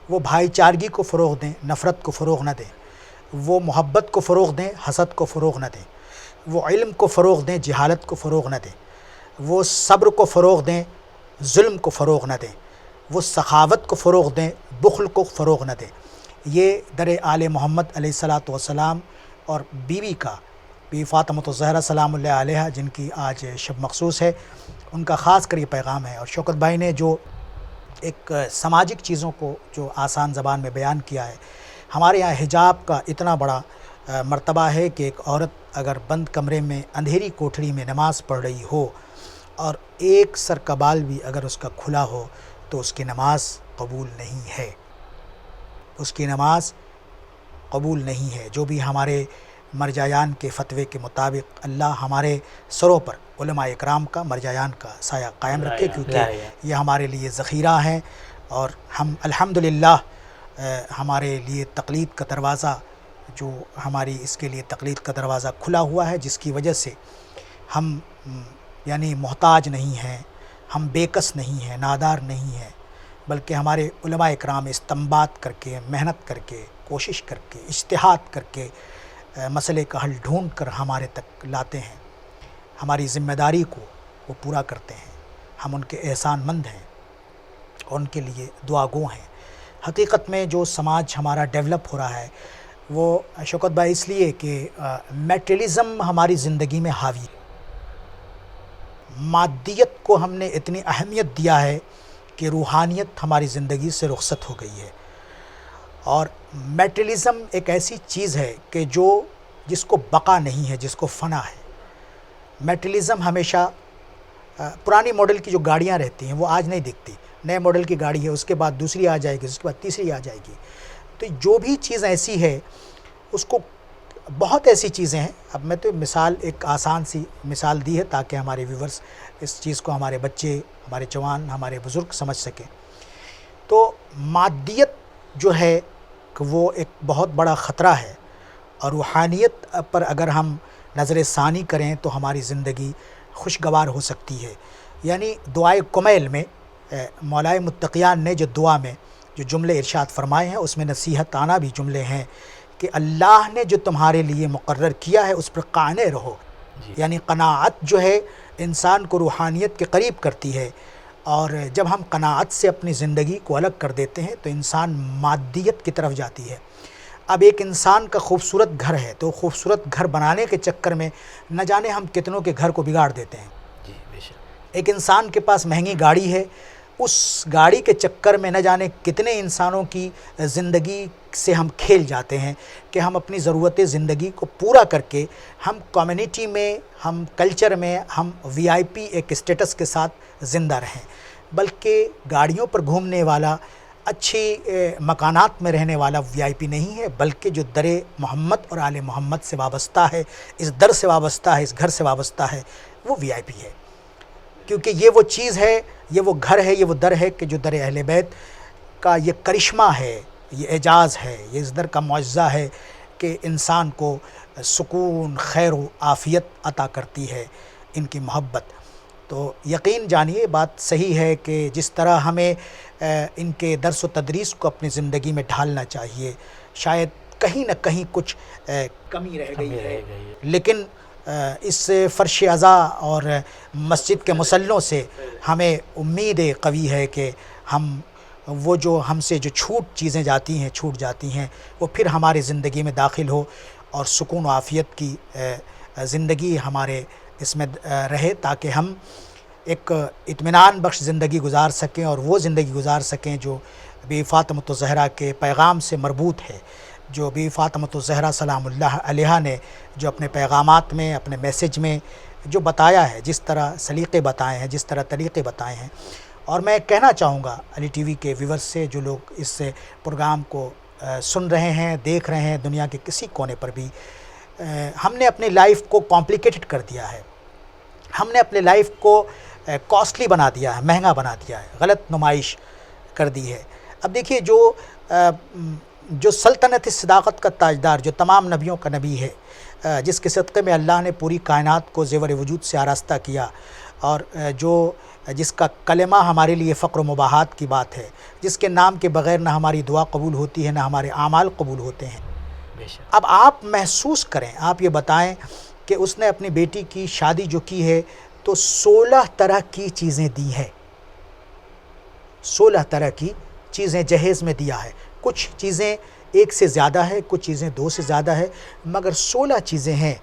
وہ بھائی چارگی کو فروغ دیں، نفرت کو فروغ نہ دیں، وہ محبت کو فروغ دیں، حسد کو فروغ نہ دیں، وہ علم کو فروغ دیں، جہالت کو فروغ نہ دیں، وہ صبر کو فروغ دیں، ظلم کو فروغ نہ دیں، وہ سخاوت کو فروغ دیں، بخل کو فروغ نہ دیں۔ یہ در آل محمد علیہ الصلاۃ والسلام اور بیوی کا، بی فاطمۃ الزہرا سلام اللہ علیہا، جن کی آج شب مخصوص ہے، ان کا خاص کر یہ پیغام ہے۔ اور شوکت بھائی نے جو ایک سماجک چیزوں کو جو آسان زبان میں بیان کیا ہے، ہمارے یہاں حجاب کا اتنا بڑا مرتبہ ہے کہ ایک عورت اگر بند کمرے میں اندھیری کوٹھری میں نماز پڑھ رہی ہو اور ایک سر کا بال بھی اگر اس کا کھلا ہو تو اس کی نماز قبول نہیں ہے، اس کی نماز قبول نہیں ہے۔ جو بھی ہمارے مرجایان کے فتوے کے مطابق اللہ ہمارے سروں پر علماء اکرام کا، مرجایان کا سایہ قائم رکھے، کیونکہ یہ ہمارے لیے ذخیرہ ہیں، اور ہم الحمدللہ ہمارے لیے تقلید کا دروازہ، جو ہماری اس کے لیے تقلید کا دروازہ کھلا ہوا ہے، جس کی وجہ سے ہم یعنی محتاج نہیں ہیں، ہم بے کس نہیں ہیں، نادار نہیں ہیں، بلکہ ہمارے علماء اکرام استنباط کر کے، محنت کر کے، کوشش کر کے، اجتہاد کر کے مسئلے کا حل ڈھونڈ کر ہمارے تک لاتے ہیں، ہماری ذمہ داری کو وہ پورا کرتے ہیں۔ ہم ان کے احسان مند ہیں اور ان کے لیے دعا گو ہیں۔ حقیقت میں جو سماج ہمارا ڈیولپ ہو رہا ہے وہ شوکت بھائی اس لیے کہ میٹریلزم ہماری زندگی میں حاوی ہے، مادیت کو ہم نے اتنی اہمیت دیا ہے کہ روحانیت ہماری زندگی سے رخصت ہو گئی ہے۔ اور میٹریلزم ایک ایسی چیز ہے کہ جس کو بقا نہیں ہے، جس کو فنا ہے۔ میٹریلزم ہمیشہ پرانی ماڈل کی جو گاڑیاں رہتی ہیں وہ آج نہیں دکھتی، نئے ماڈل کی گاڑی ہے، اس کے بعد دوسری آ جائے گی، اس کے بعد تیسری آ جائے گی۔ تو جو بھی چیز ایسی ہے اس کو، بہت ایسی چیزیں ہیں، اب میں تو مثال ایک آسان سی مثال دی ہے تاکہ ہمارے ویورز اس چیز کو، ہمارے بچے، ہمارے جوان، ہمارے بزرگ سمجھ سکیں۔ تو مادیت جو ہے کہ وہ ایک بہت بڑا خطرہ ہے، اور روحانیت پر اگر ہم نظر ثانی کریں تو ہماری زندگی خوشگوار ہو سکتی ہے۔ یعنی دعائے کمیل میں مولائے متقیان نے جو دعا میں جو جملے ارشاد فرمائے ہیں اس میں نصیحت آنا بھی جملے ہیں کہ اللہ نے جو تمہارے لیے مقرر کیا ہے اس پر قانع رہو۔ یعنی قناعت جو ہے انسان کو روحانیت کے قریب کرتی ہے، اور جب ہم قناعت سے اپنی زندگی کو الگ کر دیتے ہیں تو انسان مادیت کی طرف جاتی ہے۔ اب ایک انسان کا خوبصورت گھر ہے تو خوبصورت گھر بنانے کے چکر میں نہ جانے ہم کتنوں کے گھر کو بگاڑ دیتے ہیں۔ جی بے شک۔ ایک انسان کے پاس مہنگی گاڑی ہے، اس گاڑی کے چکر میں نہ جانے کتنے انسانوں کی زندگی سے ہم کھیل جاتے ہیں کہ ہم اپنی ضرورت زندگی کو پورا کر کے ہم کمیونٹی میں، ہم کلچر میں، ہم VIP ایک اسٹیٹس کے ساتھ زندہ رہیں، بلکہ گاڑیوں پر گھومنے والا، اچھی مکانات میں رہنے والا VIP نہیں ہے، بلکہ جو در محمد اور آل محمد سے وابستہ ہے، اس در سے وابستہ ہے، اس گھر سے وابستہ ہے، وہ VIP ہے۔ کیونکہ یہ وہ چیز ہے، یہ وہ گھر ہے، یہ وہ در ہے کہ جو در اہل بیت کا یہ کرشمہ ہے، یہ اعجاز ہے، یہ اس در کا معجزہ ہے کہ انسان کو سکون، خیر و عافیت عطا کرتی ہے ان کی محبت۔ تو یقین جانیے بات صحیح ہے کہ جس طرح ہمیں ان کے درس و تدریس کو اپنی زندگی میں ڈھالنا چاہیے، شاید کہیں نہ کہیں کچھ کمی رہ گئی ہے، لیکن اس فرش عزا اور مسجد کے مصلوں سے ہمیں امید قوی ہے کہ ہم وہ جو ہم سے جو چھوٹ جاتی ہیں وہ پھر ہماری زندگی میں داخل ہو اور سکون و عافیت کی زندگی ہمارے اس میں رہے، تاکہ ہم ایک اطمینان بخش زندگی گزار سکیں اور وہ زندگی گزار سکیں جو بی فاطمۃ الزہرا کے پیغام سے مربوط ہے، جو بی فاطمۃ الزہرا سلام اللہ علیہا نے جو اپنے پیغامات میں، اپنے میسج میں جو بتایا ہے، جس طرح سلیقے بتائے ہیں، جس طرح طریقے بتائے ہیں۔ اور میں کہنا چاہوں گا علی ٹی وی کے ویورز سے، جو لوگ اس پروگرام کو سن رہے ہیں، دیکھ رہے ہیں دنیا کے کسی کونے پر بھی، ہم نے اپنی لائف کو کمپلیکیٹڈ کر دیا ہے، ہم نے اپنے لائف کو کاسٹلی بنا دیا ہے، مہنگا بنا دیا ہے، غلط نمائش کر دی ہے۔ اب دیکھیے جو سلطنت صداقت کا تاجدار، جو تمام نبیوں کا نبی ہے، جس کے صدقے میں اللہ نے پوری کائنات کو زیور وجود سے آراستہ کیا، اور جس کا کلمہ ہمارے لیے فقر و مباحات کی بات ہے، جس کے نام کے بغیر نہ ہماری دعا قبول ہوتی ہے، نہ ہمارے اعمال قبول ہوتے ہیں۔ اب آپ محسوس کریں، آپ یہ بتائیں کہ اس نے اپنی بیٹی کی شادی جو کی ہے تو 16 طرح کی چیزیں دی ہیں، 16 طرح کی چیزیں جہیز میں دیا ہے۔ کچھ چیزیں ایک سے زیادہ ہے، کچھ چیزیں 2 سے زیادہ ہے، مگر 16 چیزیں ہیں۔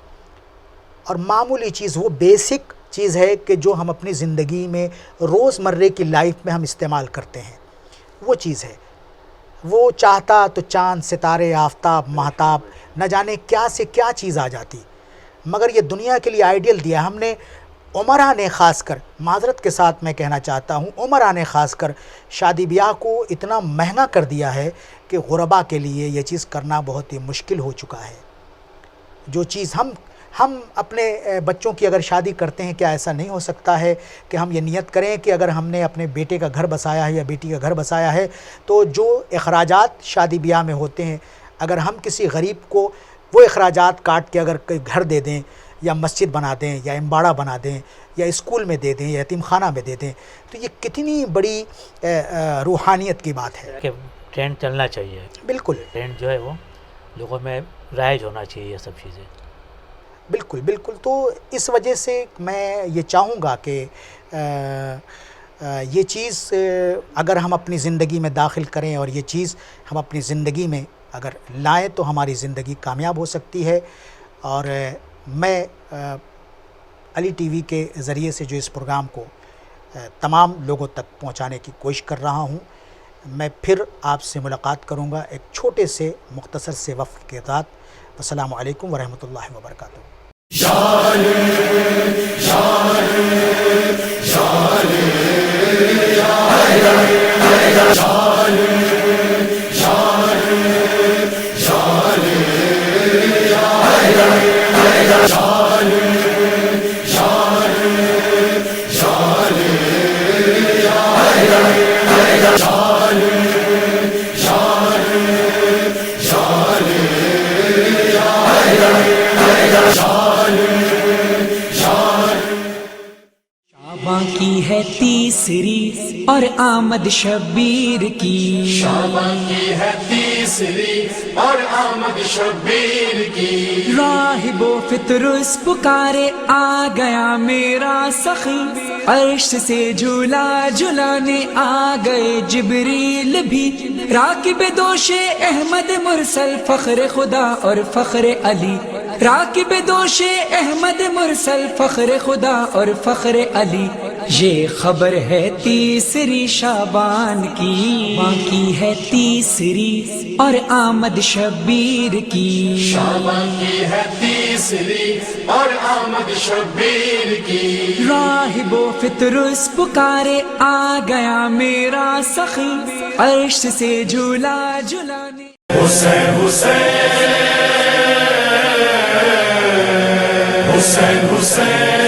اور معمولی چیز، وہ بیسک چیز ہے کہ جو ہم اپنی زندگی میں روز مرے کی لائف میں ہم استعمال کرتے ہیں، وہ چیز ہے۔ وہ چاہتا تو چاند، ستارے، آفتاب، مہتاب، نہ جانے کیا سے کیا چیز آ جاتی، مگر یہ دنیا کے لیے آئیڈیل دیا ہم نے۔ عمرہ نے خاص کر، معذرت کے ساتھ میں کہنا چاہتا ہوں، عمرہ نے خاص کر شادی بیاہ کو اتنا مہنگا کر دیا ہے کہ غربا کے لیے یہ چیز کرنا بہت ہی مشکل ہو چکا ہے۔ جو چیز ہم اپنے بچوں کی اگر شادی کرتے ہیں، کیا ایسا نہیں ہو سکتا ہے کہ ہم یہ نیت کریں کہ اگر ہم نے اپنے بیٹے کا گھر بسایا ہے یا بیٹی کا گھر بسایا ہے تو جو اخراجات شادی بیاہ میں ہوتے ہیں، اگر ہم کسی غریب کو وہ اخراجات کاٹ کے اگر کوئی گھر دے دیں یا مسجد بنا دیں یا امباڑہ بنا دیں یا اسکول میں دے دیں یا یتیم خانہ میں دے دیں، تو یہ کتنی بڑی روحانیت کی بات ہے کہ ٹرینڈ چلنا چاہیے۔ بالکل ٹرینڈ جو ہے وہ لوگوں میں رائج ہونا چاہیے، یہ سب چیزیں۔ بالکل بالکل۔ تو اس وجہ سے میں یہ چاہوں گا کہ یہ چیز اگر ہم اپنی زندگی میں داخل کریں اور یہ چیز ہم اپنی زندگی میں اگر لائیں تو ہماری زندگی کامیاب ہو سکتی ہے۔ اور میں علی ٹی وی کے ذریعے سے جو اس پروگرام کو تمام لوگوں تک پہنچانے کی کوشش کر رہا ہوں، میں پھر آپ سے ملاقات کروں گا ایک چھوٹے سے مختصر سے وقت کے ساتھ۔ السلام علیکم ورحمۃ اللہ وبرکاتہ۔ شعباں کی ہے تیسری اور آمد شبیر کی، شعباں کی ہے تیسری اور آمد شبیر کی، راہب و فطرس پکارے آ گیا میرا سخی، عرش سے جھولا جھلانے آ گئے جبریل بھی، راکب دوش احمد مرسل فخر خدا اور فخر علی، راکب دوش احمد مرسل فخر خدا اور فخر علی، یہ خبر ہے تیسری شعبان کی، باقی ہے تیسری اور آمد شبیر کی، شعباں کی ہے تیسری اور آمد شبیر کی، راہب و فطرس پکارے آ گیا میرا سخی، عرش سے جھولا جھلانے حسین حسین حسین حسین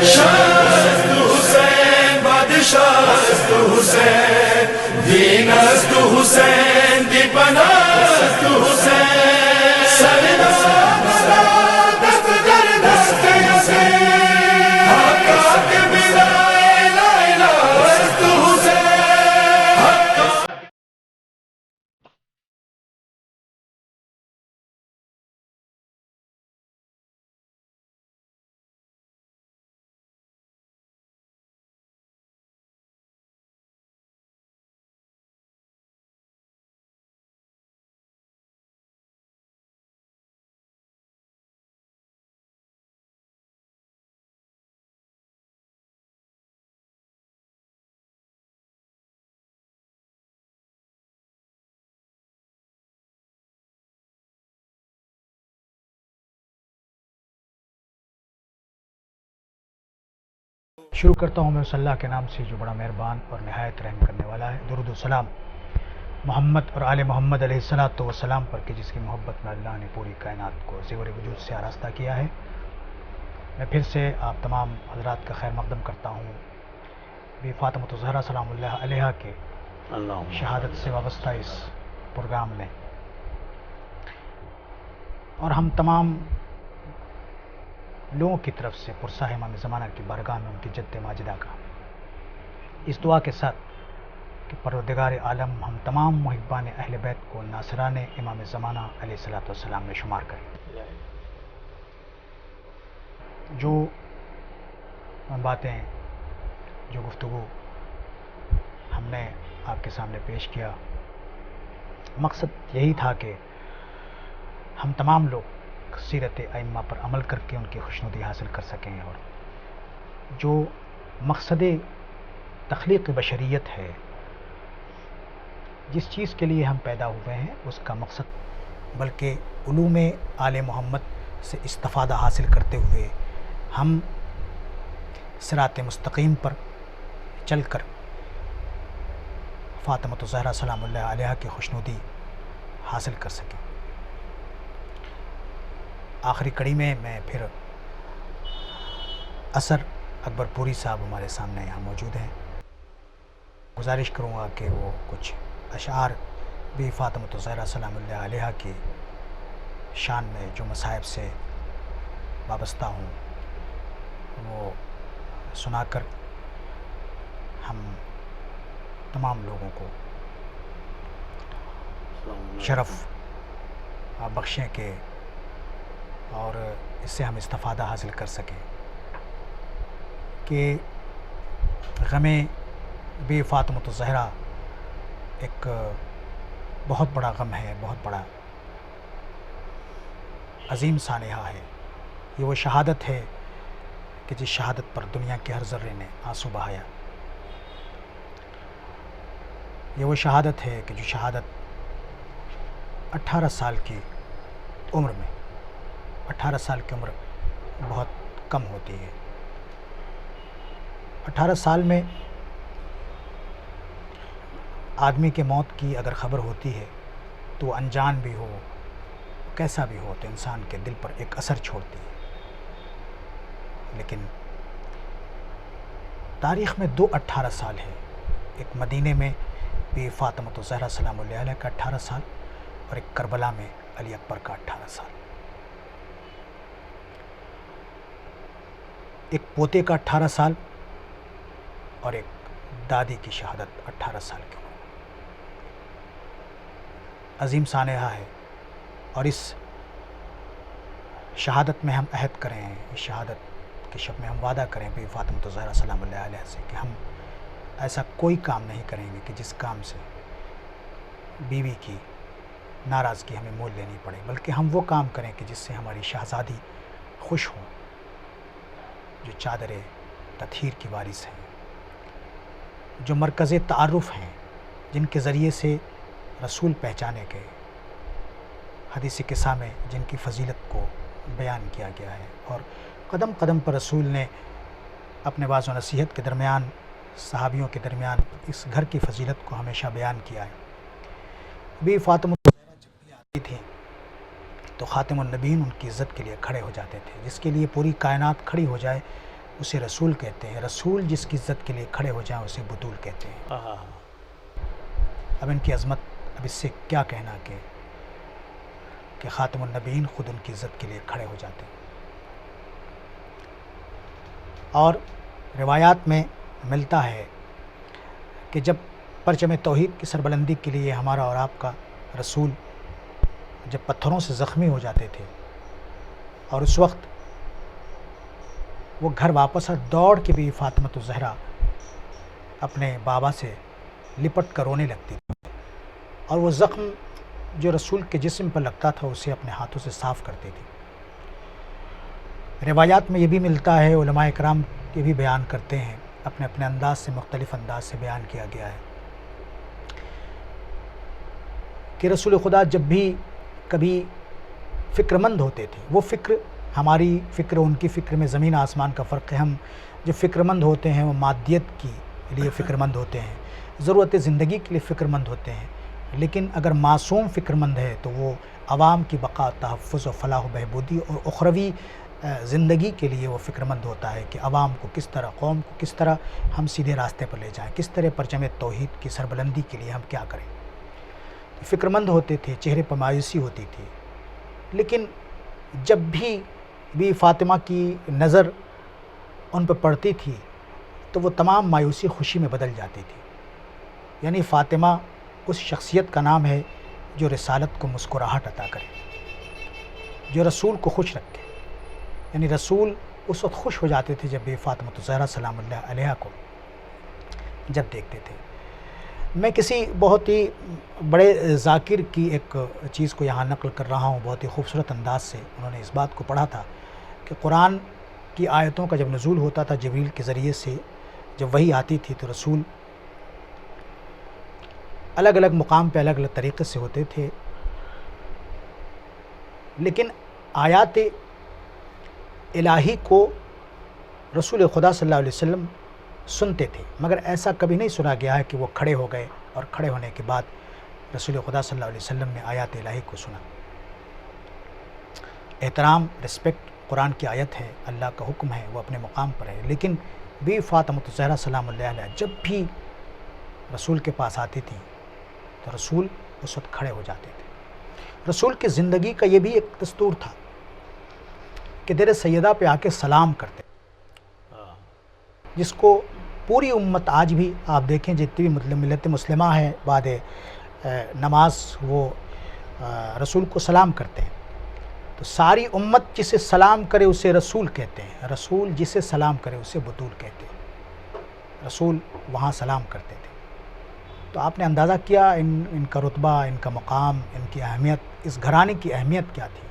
شاست حسین بادشاہ حسین دین است حسین دی پناہ شروع کرتا ہوں میں اس اللہ کے نام سے جو بڑا مہربان اور نہایت رحم کرنے والا ہے. درود و سلام محمد اور آل محمد علیہ الصلاۃ والسلام پر کہ جس کی محبت میں اللہ نے پوری کائنات کو زیور وجود سے آراستہ کیا ہے. میں پھر سے آپ تمام حضرات کا خیر مقدم کرتا ہوں بی فاطمۃ الزہرا سلام اللہ علیہا کے شہادت سے وابستہ اس پروگرام میں، اور ہم تمام لوگوں کی طرف سے پرسہ امام زمانہ کی بارگاہ میں ان کی جد ماجدہ کا اس دعا کے ساتھ کہ پروردگار عالم ہم تمام محبان اہل بیت کو ناصران امام زمانہ علیہ الصلوۃ والسلام میں شمار کریں. جو باتیں، جو گفتگو ہم نے آپ کے سامنے پیش کیا، مقصد یہی تھا کہ ہم تمام لوگ سیرت ائمہ پر عمل کر کے ان کی خوشنودی حاصل کر سکیں، اور جو مقصد تخلیق بشریت ہے، جس چیز کے لیے ہم پیدا ہوئے ہیں، اس کا مقصد بلکہ علوم آل محمد سے استفادہ حاصل کرتے ہوئے ہم صراط مستقیم پر چل کر فاطمۃ الزہرا سلام اللہ علیہا کی خوشنودی حاصل کر سکیں. آخری کڑی میں پھر اثر اکبر پوری صاحب ہمارے سامنے یہاں موجود ہیں. گزارش کروں گا کہ وہ کچھ اشعار بھی فاطمۃ الزہرا سلام اللہ علیہا کی شان میں جو مصائب سے وابستہ ہوں وہ سنا کر ہم تمام لوگوں کو شرف بخشیں کہ اور اس سے ہم استفادہ حاصل کر سکیں کہ غم بی فاطمۃ الزہرا ایک بہت بڑا غم ہے، بہت بڑا عظیم سانحہ ہے. یہ وہ شہادت ہے کہ جس شہادت پر دنیا کے ہر ذرے نے آنسو بہایا. یہ وہ شہادت ہے کہ جو شہادت 18 سال کی عمر میں، 18 سال کی عمر بہت کم ہوتی ہے. 18 سال میں آدمی کے موت کی اگر خبر ہوتی ہے تو وہ انجان بھی ہو، کیسا بھی ہو، تو انسان کے دل پر ایک اثر چھوڑتی ہے. لیکن تاریخ میں 2 18 سال ہے. ایک مدینے میں بی فاطمۃ الزہرا سلام اللہ علیہ کا 18 سال، اور ایک کربلا میں علی اکبر کا 18 سال. ایک پوتے کا 18 سال اور ایک دادی کی شہادت 18 سال کی عمر. عظیم سانحہ ہے، اور اس شہادت میں ہم عہد کریں، اس شہادت کے شب میں ہم وعدہ کریں بی فاطمۃ الزہرا سلام اللہ علیہ سے کہ ہم ایسا کوئی کام نہیں کریں گے کہ جس کام سے بیوی کی ناراضگی ہمیں مول لینی پڑے، بلکہ ہم وہ کام کریں کہ جس سے ہماری شہزادی خوش ہو، جو چادر تطہیر کی وارث ہیں، جو مرکز تعارف ہیں، جن کے ذریعے سے رسول پہچانے گئے، حدیث قصہ میں جن کی فضیلت کو بیان کیا گیا ہے، اور قدم قدم پر رسول نے اپنے واعظ و نصیحت کے درمیان، صحابیوں کے درمیان اس گھر کی فضیلت کو ہمیشہ بیان کیا ہے. بی فاطمۃ الزہرا جب بھی آتی تھی تو خاتم النبیین ان کی عزت کے لیے کھڑے ہو جاتے تھے. جس کے لیے پوری کائنات کھڑی ہو جائے اسے رسول کہتے ہیں. رسول جس کی عزت کے لیے کھڑے ہو جائیں اسے بطول کہتے ہیں. اب ان کی عظمت، اب اس سے کیا کہنا کہ خاتم النبیین خود ان کی عزت کے لیے کھڑے ہو جاتے ہیں. اور روایات میں ملتا ہے کہ جب پرچم توحید کی سربلندی کے لیے ہمارا اور آپ کا رسول جب پتھروں سے زخمی ہو جاتے تھے، اور اس وقت وہ گھر واپس دوڑ کے بھی فاطمۃ الزہرا اپنے بابا سے لپٹ کر رونے لگتی تھی، اور وہ زخم جو رسول کے جسم پر لگتا تھا اسے اپنے ہاتھوں سے صاف کرتی تھی. روایات میں یہ بھی ملتا ہے، علماء کرام یہ بھی بیان کرتے ہیں، اپنے اپنے انداز سے، مختلف انداز سے بیان کیا گیا ہے کہ رسول خدا جب بھی کبھی فکر مند ہوتے تھے، وہ فکر ہماری فکر ان کی فکر میں زمین آسمان کا فرق ہے. ہم جو فکر مند ہوتے ہیں وہ مادیت کے لیے فکر مند ہوتے ہیں, ضرورت زندگی کے لیے فکر مند ہوتے ہیں, لیکن اگر معصوم فکر مند ہے تو وہ عوام کی بقا, تحفظ و فلاح و بہبودی اور اخروی زندگی کے لیے وہ فکر مند ہوتا ہے کہ عوام کو کس طرح, قوم کو کس طرح ہم سیدھے راستے پر لے جائیں, کس طرح پرچم توحید کی سربلندی کے لیے ہم کیا کریں. فکر مند ہوتے تھے, چہرے پر مایوسی ہوتی تھی, لیکن جب بھی بی فاطمہ کی نظر ان پہ پڑتی تھی تو وہ تمام مایوسی خوشی میں بدل جاتی تھی. یعنی فاطمہ اس شخصیت کا نام ہے جو رسالت کو مسکراہٹ عطا کرے, جو رسول کو خوش رکھے. یعنی رسول اس وقت خوش ہو جاتے تھے جب بی فاطمہ الزہرا سلام اللہ علیہا کو جب دیکھتے تھے. میں کسی بہت ہی بڑے ذاکر کی ایک چیز کو یہاں نقل کر رہا ہوں, بہت ہی خوبصورت انداز سے انہوں نے اس بات کو پڑھا تھا کہ قرآن کی آیتوں کا جب نزول ہوتا تھا جبریل کے ذریعے سے, جب وحی آتی تھی تو رسول الگ الگ مقام پہ الگ الگ طریقے سے ہوتے تھے, لیکن آیات الہی کو رسول خدا صلی اللہ علیہ وسلم سنتے تھے, مگر ایسا کبھی نہیں سنا گیا ہے کہ وہ کھڑے ہو گئے اور کھڑے ہونے کے بعد رسول خدا صلی اللہ علیہ وسلم نے آیات الہی کو سنا. احترام, رسپیکٹ قرآن کی آیت ہے, اللہ کا حکم ہے, وہ اپنے مقام پر ہے, لیکن بی فاطمہ الزہرا سلام اللہ علیہا جب بھی رسول کے پاس آتی تھی تو رسول اس وقت کھڑے ہو جاتے تھے. رسول کی زندگی کا یہ بھی ایک دستور تھا کہ دیر سیدہ پہ آ کے سلام کرتے, جس کو پوری امت آج بھی آپ دیکھیں جتنی بھی ملت مسلمہ ہے بعد نماز وہ رسول کو سلام کرتے ہیں. تو ساری امت جسے سلام کرے اسے رسول کہتے ہیں, رسول جسے سلام کرے اسے بطول کہتے ہیں. رسول وہاں سلام کرتے تھے. تو آپ نے اندازہ کیا ان کا رتبہ, ان کا مقام, ان کی اہمیت, اس گھرانے کی اہمیت کیا تھی.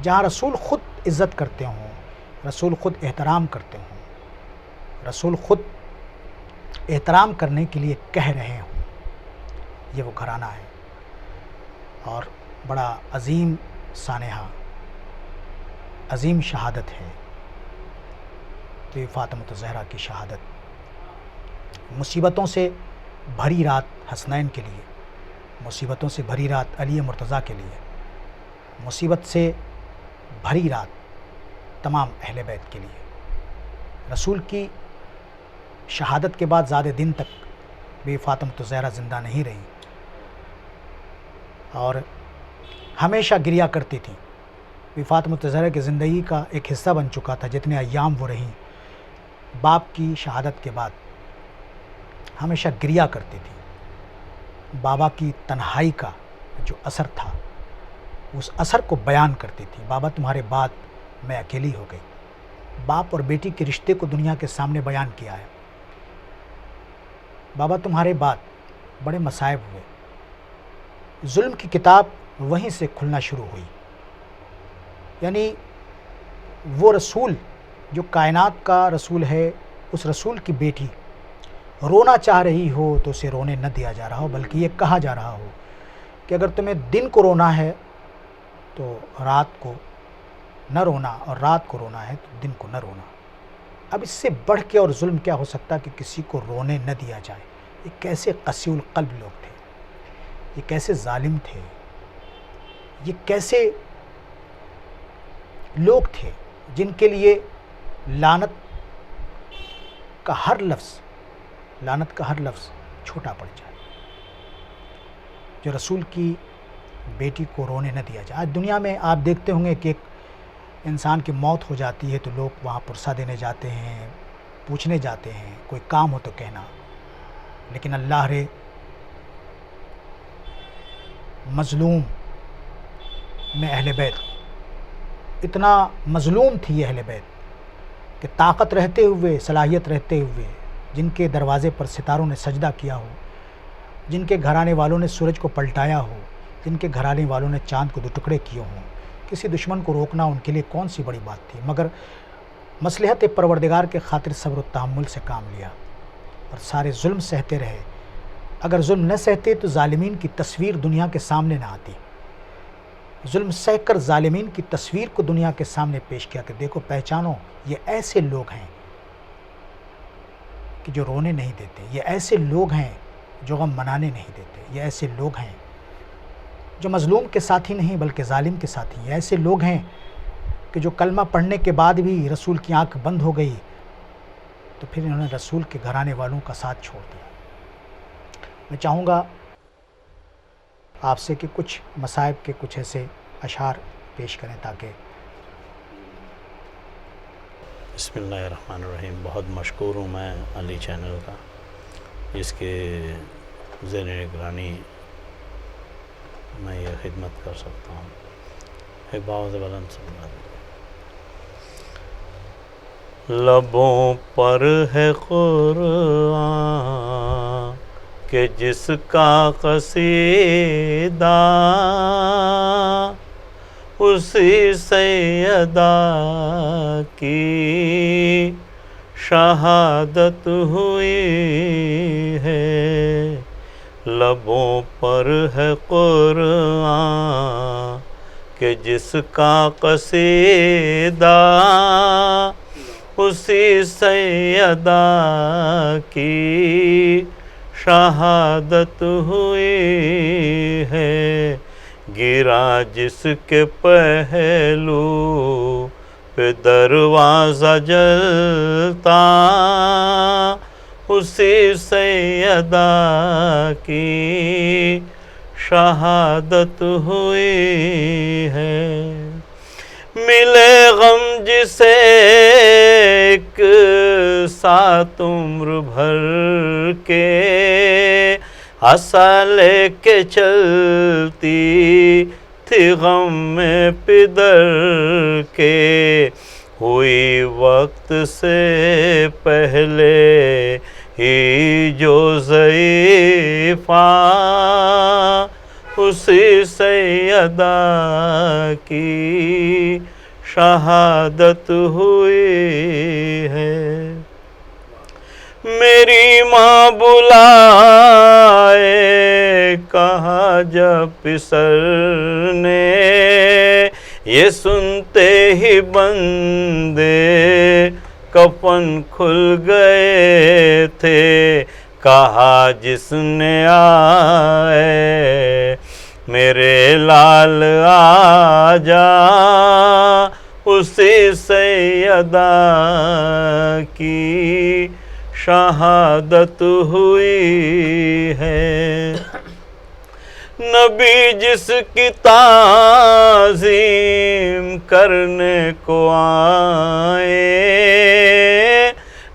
جہاں رسول خود عزت کرتے ہوں, رسول خود احترام کرتے ہوں, رسول خود احترام کرنے کے لیے کہہ رہے ہوں, یہ وہ گھرانہ ہے. اور بڑا عظیم سانحہ, عظیم شہادت ہے تو یہ فاطمہ الزہرا کی شہادت. مصیبتوں سے بھری رات حسنین کے لیے, مصیبتوں سے بھری رات علی مرتضیٰ کے لیے, مصیبت سے بھری رات تمام اہل بیت کے لیے. رسول کی شہادت کے بعد زیادہ دن تک بی فاطمہ الزہرا زندہ نہیں رہی اور ہمیشہ گریا کرتی تھیں. بی فاطمہ الزہرا کی زندگی کا ایک حصہ بن چکا تھا جتنے ایام وہ رہیں. باپ کی شہادت کے بعد ہمیشہ گریا کرتی تھی. بابا کی تنہائی کا جو اثر تھا اس اثر کو بیان کرتی تھی. بابا تمہارے بعد میں اکیلی ہو گئی. باپ اور بیٹی کے رشتے کو دنیا کے سامنے بیان کیا ہے. بابا تمہارے بعد بڑے مصائب ہوئے. ظلم کی کتاب وہیں سے کھلنا شروع ہوئی. یعنی وہ رسول جو کائنات کا رسول ہے, اس رسول کی بیٹی رونا چاہ رہی ہو تو اسے رونے نہ دیا جا رہا ہو, بلکہ یہ کہا جا رہا ہو کہ اگر تمہیں دن کو رونا ہے تو رات کو نہ رونا, اور رات کو رونا ہے تو دن کو نہ رونا. اب اس سے بڑھ کے اور ظلم کیا ہو سکتا کہ کسی کو رونے نہ دیا جائے. یہ کیسے قسی القلب لوگ تھے, یہ کیسے ظالم تھے, یہ کیسے لوگ تھے جن کے لیے لعنت کا ہر لفظ چھوٹا پڑ جائے. جو رسول کی بیٹی کو رونے نہ دیا جائے. آج دنیا میں آپ دیکھتے ہوں گے کہ ایک انسان کی موت ہو جاتی ہے تو لوگ وہاں پرسہ دینے جاتے ہیں, پوچھنے جاتے ہیں, کوئی کام ہو تو کہنا. لیکن اللہ رے مظلوم میں اہل بیت, اتنا مظلوم تھی یہ اہل بیت کہ طاقت رہتے ہوئے, صلاحیت رہتے ہوئے, جن کے دروازے پر ستاروں نے سجدہ کیا ہو, جن کے گھرانے والوں نے سورج کو پلٹایا ہو, جن کے گھرانے والوں نے چاند کو 2 ٹکڑے کیے ہوں, کسی دشمن کو روکنا ان کے لیے کون سی بڑی بات تھی. مگر مصلحت پروردگار کے خاطر صبر و تحمل سے کام لیا اور سارے ظلم سہتے رہے. اگر ظلم نہ سہتے تو ظالمین کی تصویر دنیا کے سامنے نہ آتی. ظلم سہ کر ظالمین کی تصویر کو دنیا کے سامنے پیش کیا کہ دیکھو پہچانو یہ ایسے لوگ ہیں کہ جو رونے نہیں دیتے، یہ ایسے لوگ ہیں جو غم منانے نہیں دیتے، یہ ایسے لوگ ہیں جو مظلوم کے ساتھی نہیں بلکہ ظالم کے ساتھی ہیں، یہ ایسے لوگ ہیں کہ جو کلمہ پڑھنے کے بعد بھی رسول کی آنکھ بند ہو گئی تو پھر انہوں نے رسول کے گھرانے والوں کا ساتھ چھوڑ دیا۔ میں چاہوں گا آپ سے کہ کچھ مصائب کے کچھ ایسے اشعار پیش کریں تاکہ بسم اللہ الرحمن الرحیم۔ بہت مشکور ہوں میں علی چینل کا، جس کے زیر نگرانی میں یہ خدمت کر سکتا ہوں۔ ایک بہت بلند سننا۔ لبوں پر ہے قرآن کہ جس کا قصیدہ اسی سیدہ کی شہادت ہوئی ہے۔ لبوں پر ہے قرآن کہ جس کا قصیدہ اسی سیدہ کی شہادت ہوئی ہے۔ گرا جس کے پہلو پہ دروازہ جلتا اسی سیدہ کی شہادت ہوئی ہے۔ ملے غم جسے ایک ساتھ عمر بھر کے عصا لے کے چلتی تھی غم میں پدر کے، ہوئی وقت سے پہلے ہی جو ضعیفہ اسی سیدہ کی شہادت ہوئی ہے۔ میری ماں بلائے کہا جب پسر نے، یہ سنتے ہی بندے کفن کھل گئے تھے، کہا جس نے آئے میرے لال آ جا اسی سیدہ کی شہادت ہوئی ہے۔ نبی جس کی تعظیم کرنے کو آئے،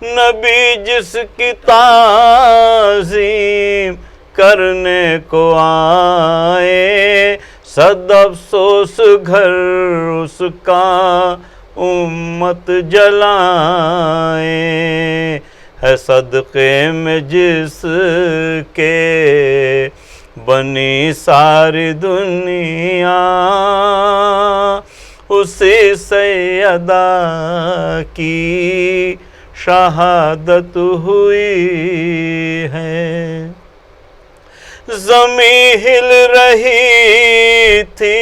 نبی جس کی تعظیم کرنے کو آئے، صد افسوس گھر اس کا امت جلائے، ہے صدقے میں جس کے بنی ساری دنیا اسی سیدہ کی شہادت ہوئی ہے۔ زمین ہل رہی تھی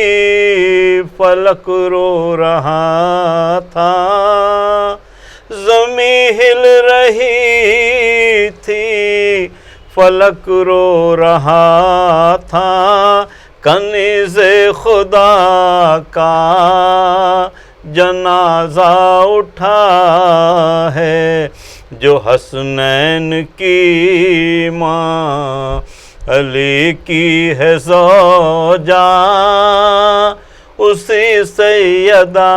فلک رو رہا تھا، زمین ہل رہی تھی فلک رو رہا تھا، کنیز خدا کا جنازہ اٹھا ہے، جو حسنین کی ماں علی کی ہے زوجہ اسی سیدہ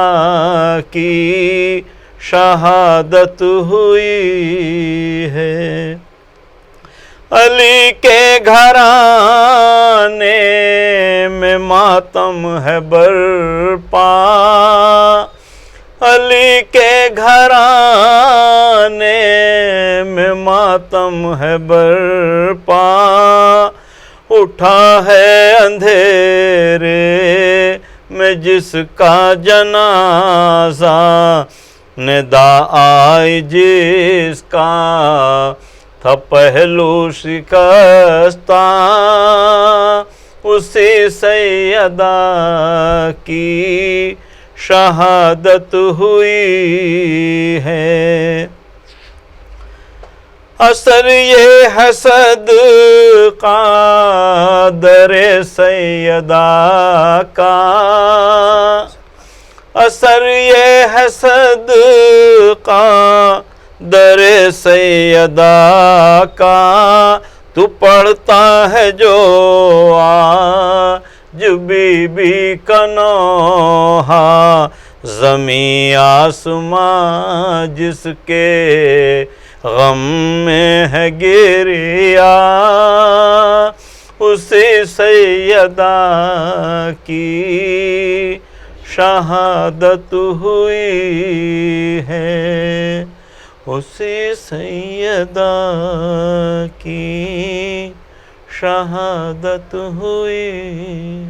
کی شہادت ہوئی ہے۔ علی کے گھرانے میں ماتم ہے برپا، علی کے گھرانے میں ماتم ہے برپا، اٹھا ہے اندھیرے میں جس کا جنازہ، ندا آئی جس کا تھا پہلو شکستہ اسی سیدہ کی شہادت ہوئی ہے۔ اثر یہ حسد قادر سیدہ کا، اثر یہ حسد قادر سیدہ کا، تو پڑھتا ہے جو آج بی بی کا نوحہ، زمین آسمان جس کے غم میں ہے گریا، اسی سیدہ کی شہادت ہوئی ہے، اسی سیدہ کی شہادت ہوئی۔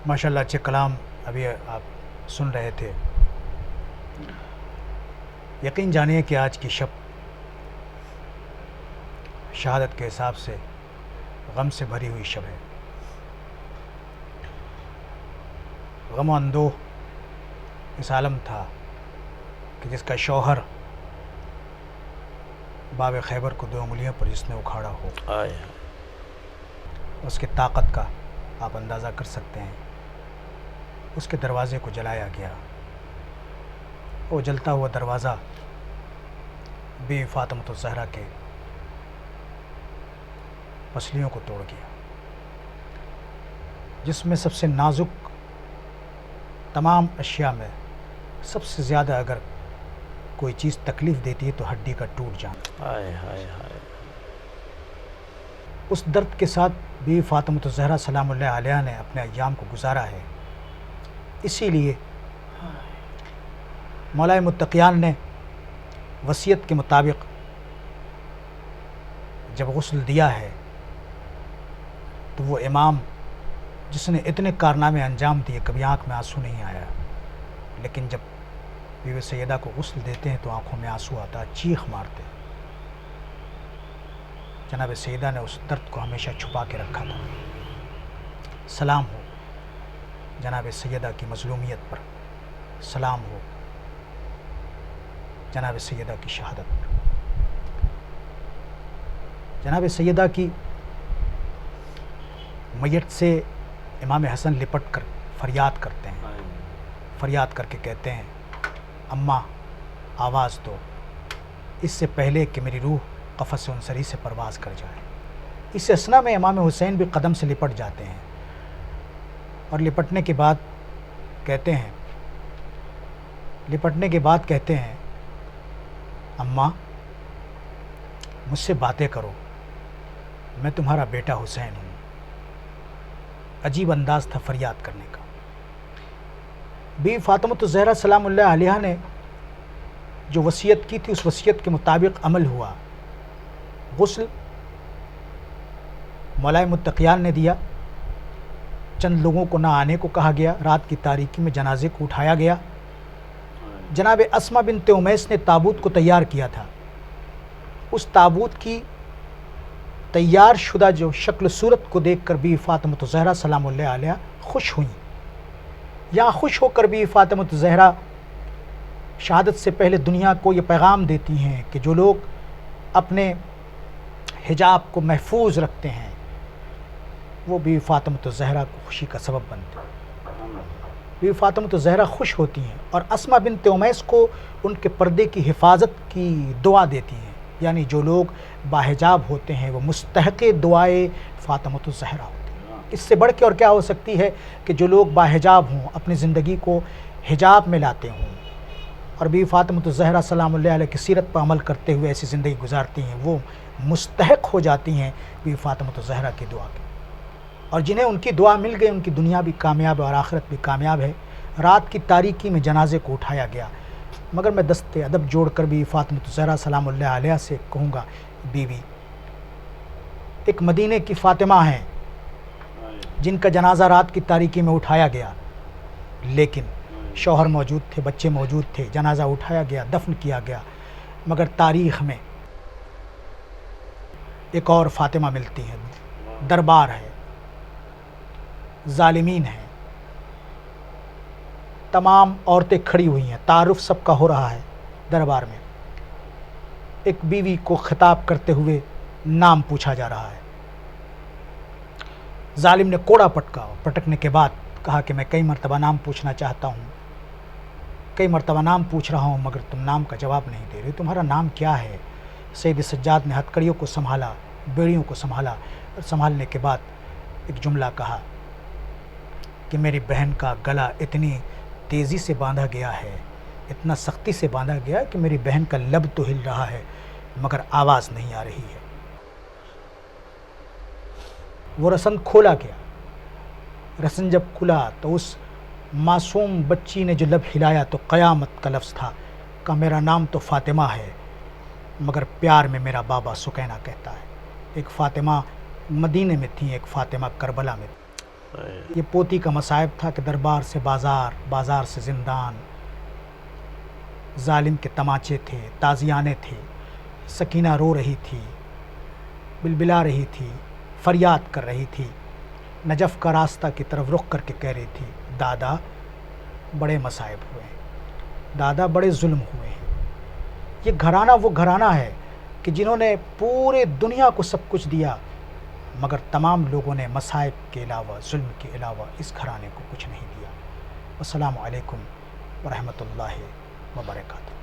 ماشاءاللہ اچھے کلام ابھی آپ سن رہے تھے۔ یقین جانیے کہ آج کی شب شہادت کے حساب سے غم سے بھری ہوئی شب ہے۔ غم و اندوہ اس عالم تھا کہ جس کا شوہر باب خیبر کو 2 انگلیوں پر جس نے اکھاڑا ہو، اس کی طاقت کا آپ اندازہ کر سکتے ہیں۔ اس کے دروازے کو جلایا گیا، وہ جلتا ہوا دروازہ بی فاطمۃ الزہرا کے پسلیوں کو توڑ گیا، جس میں سب سے نازک تمام اشیاء میں سب سے زیادہ اگر کوئی چیز تکلیف دیتی ہے تو ہڈی کا ٹوٹ جانا۔ اس درد کے ساتھ بی فاطمۃ الزہرا سلام اللہ علیہ نے اپنے ایام کو گزارا ہے۔ اسی لیے مولا متقیان نے وصیت کے مطابق جب غسل دیا ہے تو وہ امام جس نے اتنے کارنامے انجام دیے، کبھی آنکھ میں آنسو نہیں آیا، لیکن جب بیوی سیدہ کو غسل دیتے ہیں تو آنکھوں میں آنسو آتا، چیخ مارتے۔ جناب سیدہ نے اس درد کو ہمیشہ چھپا کے رکھا تھا۔ سلام ہو جناب سیدہ کی مظلومیت پر، سلام ہو جناب سیدہ کی شہادت پر۔ جناب سیدہ کی میت سے امام حسن لپٹ کر فریاد کرتے ہیں، فریاد کر کے کہتے ہیں اماں آواز دو، اس سے پہلے کہ میری روح قفس عنصری سے پرواز کر جائے۔ اس اثنا میں امام حسین بھی قدم سے لپٹ جاتے ہیں اور لپٹنے کے بعد کہتے ہیں اماں مجھ سے باتیں کرو، میں تمہارا بیٹا حسین ہوں۔ عجیب انداز تھا فریاد کرنے کا۔ بی فاطمۃ الزہرا سلام اللہ علیہ نے جو وصیت کی تھی اس وصیت کے مطابق عمل ہوا۔ غسل مولا متقیان نے دیا، چند لوگوں کو نہ آنے کو کہا گیا، رات کی تاریکی میں جنازے کو اٹھایا گیا۔ جناب اسما بنت امیس نے تابوت کو تیار کیا تھا، اس تابوت کی تیار شدہ جو شکل صورت کو دیکھ کر بی فاطمۃ الزہرا سلام اللہ علیہ خوش ہوئیں۔ یہاں خوش ہو کر بی فاطمۃ الزہرا شہادت سے پہلے دنیا کو یہ پیغام دیتی ہیں کہ جو لوگ اپنے حجاب کو محفوظ رکھتے ہیں وہ بی فاطمۃ الزہرا کو خوشی کا سبب بنتے ہیں۔ بی فاطمۃ الزہرا خوش ہوتی ہیں اور اسما بنت امیس کو ان کے پردے کی حفاظت کی دعا دیتی ہیں، یعنی جو لوگ باحجاب ہوتے ہیں وہ مستحق دعائے فاطمۃ الزہرا ہوتے ہیں۔ اس سے بڑھ کے اور کیا ہو سکتی ہے کہ جو لوگ باحجاب ہوں، اپنی زندگی کو حجاب میں لاتے ہوں اور بی فاطمۃ الزہرا سلام اللہ علیہ کی سیرت پر عمل کرتے ہوئے ایسی زندگی گزارتی ہیں، وہ مستحق ہو جاتی ہیں بی فاطمۃ الزہرا کی دعا کے، اور جنہیں ان کی دعا مل گئی ان کی دنیا بھی کامیاب ہے اور آخرت بھی کامیاب ہے۔ رات کی تاریکی میں جنازے کو اٹھایا گیا، مگر میں دست ادب جوڑ کر بھی فاطمۃ الزہرا سلام اللہ علیہ سے کہوں گا، بیوی ایک مدینے کی فاطمہ ہیں جن کا جنازہ رات کی تاریکی میں اٹھایا گیا، لیکن شوہر موجود تھے، بچے موجود تھے، جنازہ اٹھایا گیا، دفن کیا گیا، مگر تاریخ میں ایک اور فاطمہ ملتی ہیں، دربار ہے، ظالمین ہیں۔ تمام عورتیں کھڑی ہوئی ہیں، تعارف سب کا ہو رہا ہے دربار میں۔ ایک بیوی کو خطاب کرتے ہوئے نام پوچھا جا رہا ہے۔ ظالم نے کوڑا پٹکا، پٹکنے کے بعد کہا کہ میں کئی مرتبہ نام پوچھنا چاہتا ہوں، کئی مرتبہ نام پوچھ رہا ہوں، مگر تم نام کا جواب نہیں دے رہے، تمہارا نام کیا ہے؟ سید سجاد نے ہتکڑیوں کو سنبھالا، بیڑیوں کو سنبھالا، اور سنبھالنے کے بعد ایک جملہ کہا کہ میری بہن کا گلا اتنی تیزی سے باندھا گیا ہے، اتنا سختی سے باندھا گیا کہ میری بہن کا لب تو ہل رہا ہے مگر آواز نہیں آ رہی ہے۔ وہ رسن کھولا گیا۔ رسن جب کھلا تو اس معصوم بچی نے جو لب ہلایا تو قیامت کا لفظ تھا، کہ میرا نام تو فاطمہ ہے مگر پیار میں میرا بابا سکینہ کہتا ہے۔ ایک فاطمہ مدینے میں تھی، ایک فاطمہ کربلا میں تھی۔ یہ پوتی کا مصائب تھا کہ دربار سے بازار، بازار سے زندان، ظالم کے تماچے تھے، تازیانے تھے۔ سکینہ رو رہی تھی، بلبلا رہی تھی، فریاد کر رہی تھی، نجف کا راستہ کی طرف رخ کر کے کہہ رہی تھی دادا بڑے مصائب ہوئے ہیں، دادا بڑے ظلم ہوئے ہیں۔ یہ گھرانہ وہ گھرانہ ہے کہ جنہوں نے پورے دنیا کو سب کچھ دیا مگر تمام لوگوں نے مصائب کے علاوہ، ظلم کے علاوہ اس گھرانے کو کچھ نہیں دیا۔ السلام علیکم ورحمۃ اللہ وبرکاتہ۔